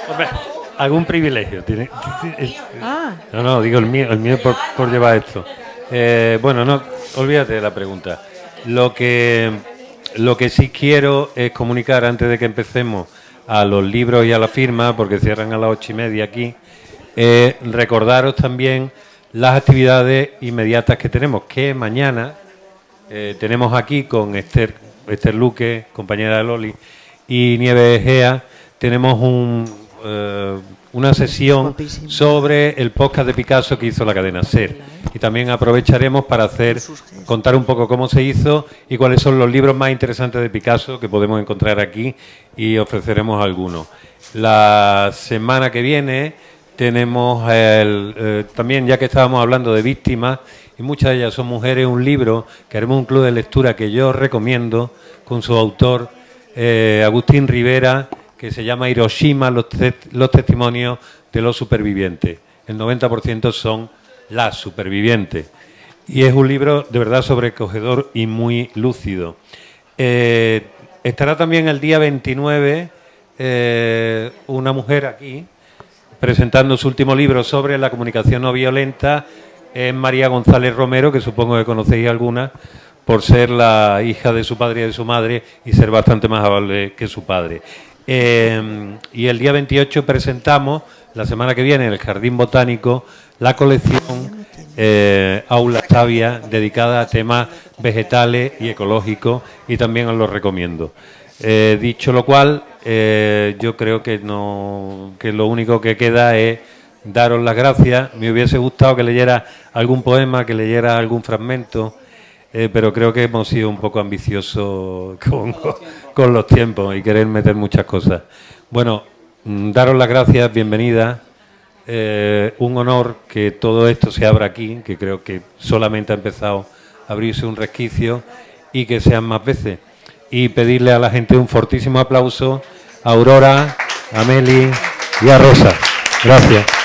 Hombre, algún privilegio tiene. No, digo el mío por llevar esto. Bueno, no, olvídate de la pregunta. Lo que sí quiero es comunicar, antes de que empecemos, a los libros y a la firma, porque cierran a las 8:30 aquí, recordaros también las actividades inmediatas que tenemos, que mañana tenemos aquí con Esther Luque, compañera de Loli, y Nieves Egea, tenemos una sesión sobre el podcast de Picasso que hizo la cadena SER, y también aprovecharemos para contar un poco cómo se hizo y cuáles son los libros más interesantes de Picasso que podemos encontrar aquí, y ofreceremos algunos. La semana que viene tenemos también, ya que estábamos hablando de víctimas, y muchas de ellas son mujeres, un libro que haremos un club de lectura que yo recomiendo, con su autor Agustín Rivera, que se llama Hiroshima, los testimonios de los supervivientes. El 90% son las supervivientes. Y es un libro de verdad sobrecogedor y muy lúcido. Estará también el día 29 una mujer aquí presentando su último libro sobre la comunicación no violenta. Es María González Romero, que supongo que conocéis alguna, por ser la hija de su padre y de su madre y ser bastante más amable que su padre. Y el día 28 presentamos, la semana que viene, en el Jardín Botánico, la colección Aula Sabia, dedicada a temas vegetales y ecológicos, y también os lo recomiendo. Dicho lo cual, yo creo que lo único que queda es daros las gracias. Me hubiese gustado que leyera algún poema, que leyera algún fragmento, pero creo que hemos sido un poco ambiciosos con los tiempos y querer meter muchas cosas. Bueno, daros las gracias, bienvenida. Un honor que todo esto se abra aquí, que creo que solamente ha empezado a abrirse un resquicio, y que sean más veces. Y pedirle a la gente un fortísimo aplauso a Aurora, a Meli y a Rosa. Gracias.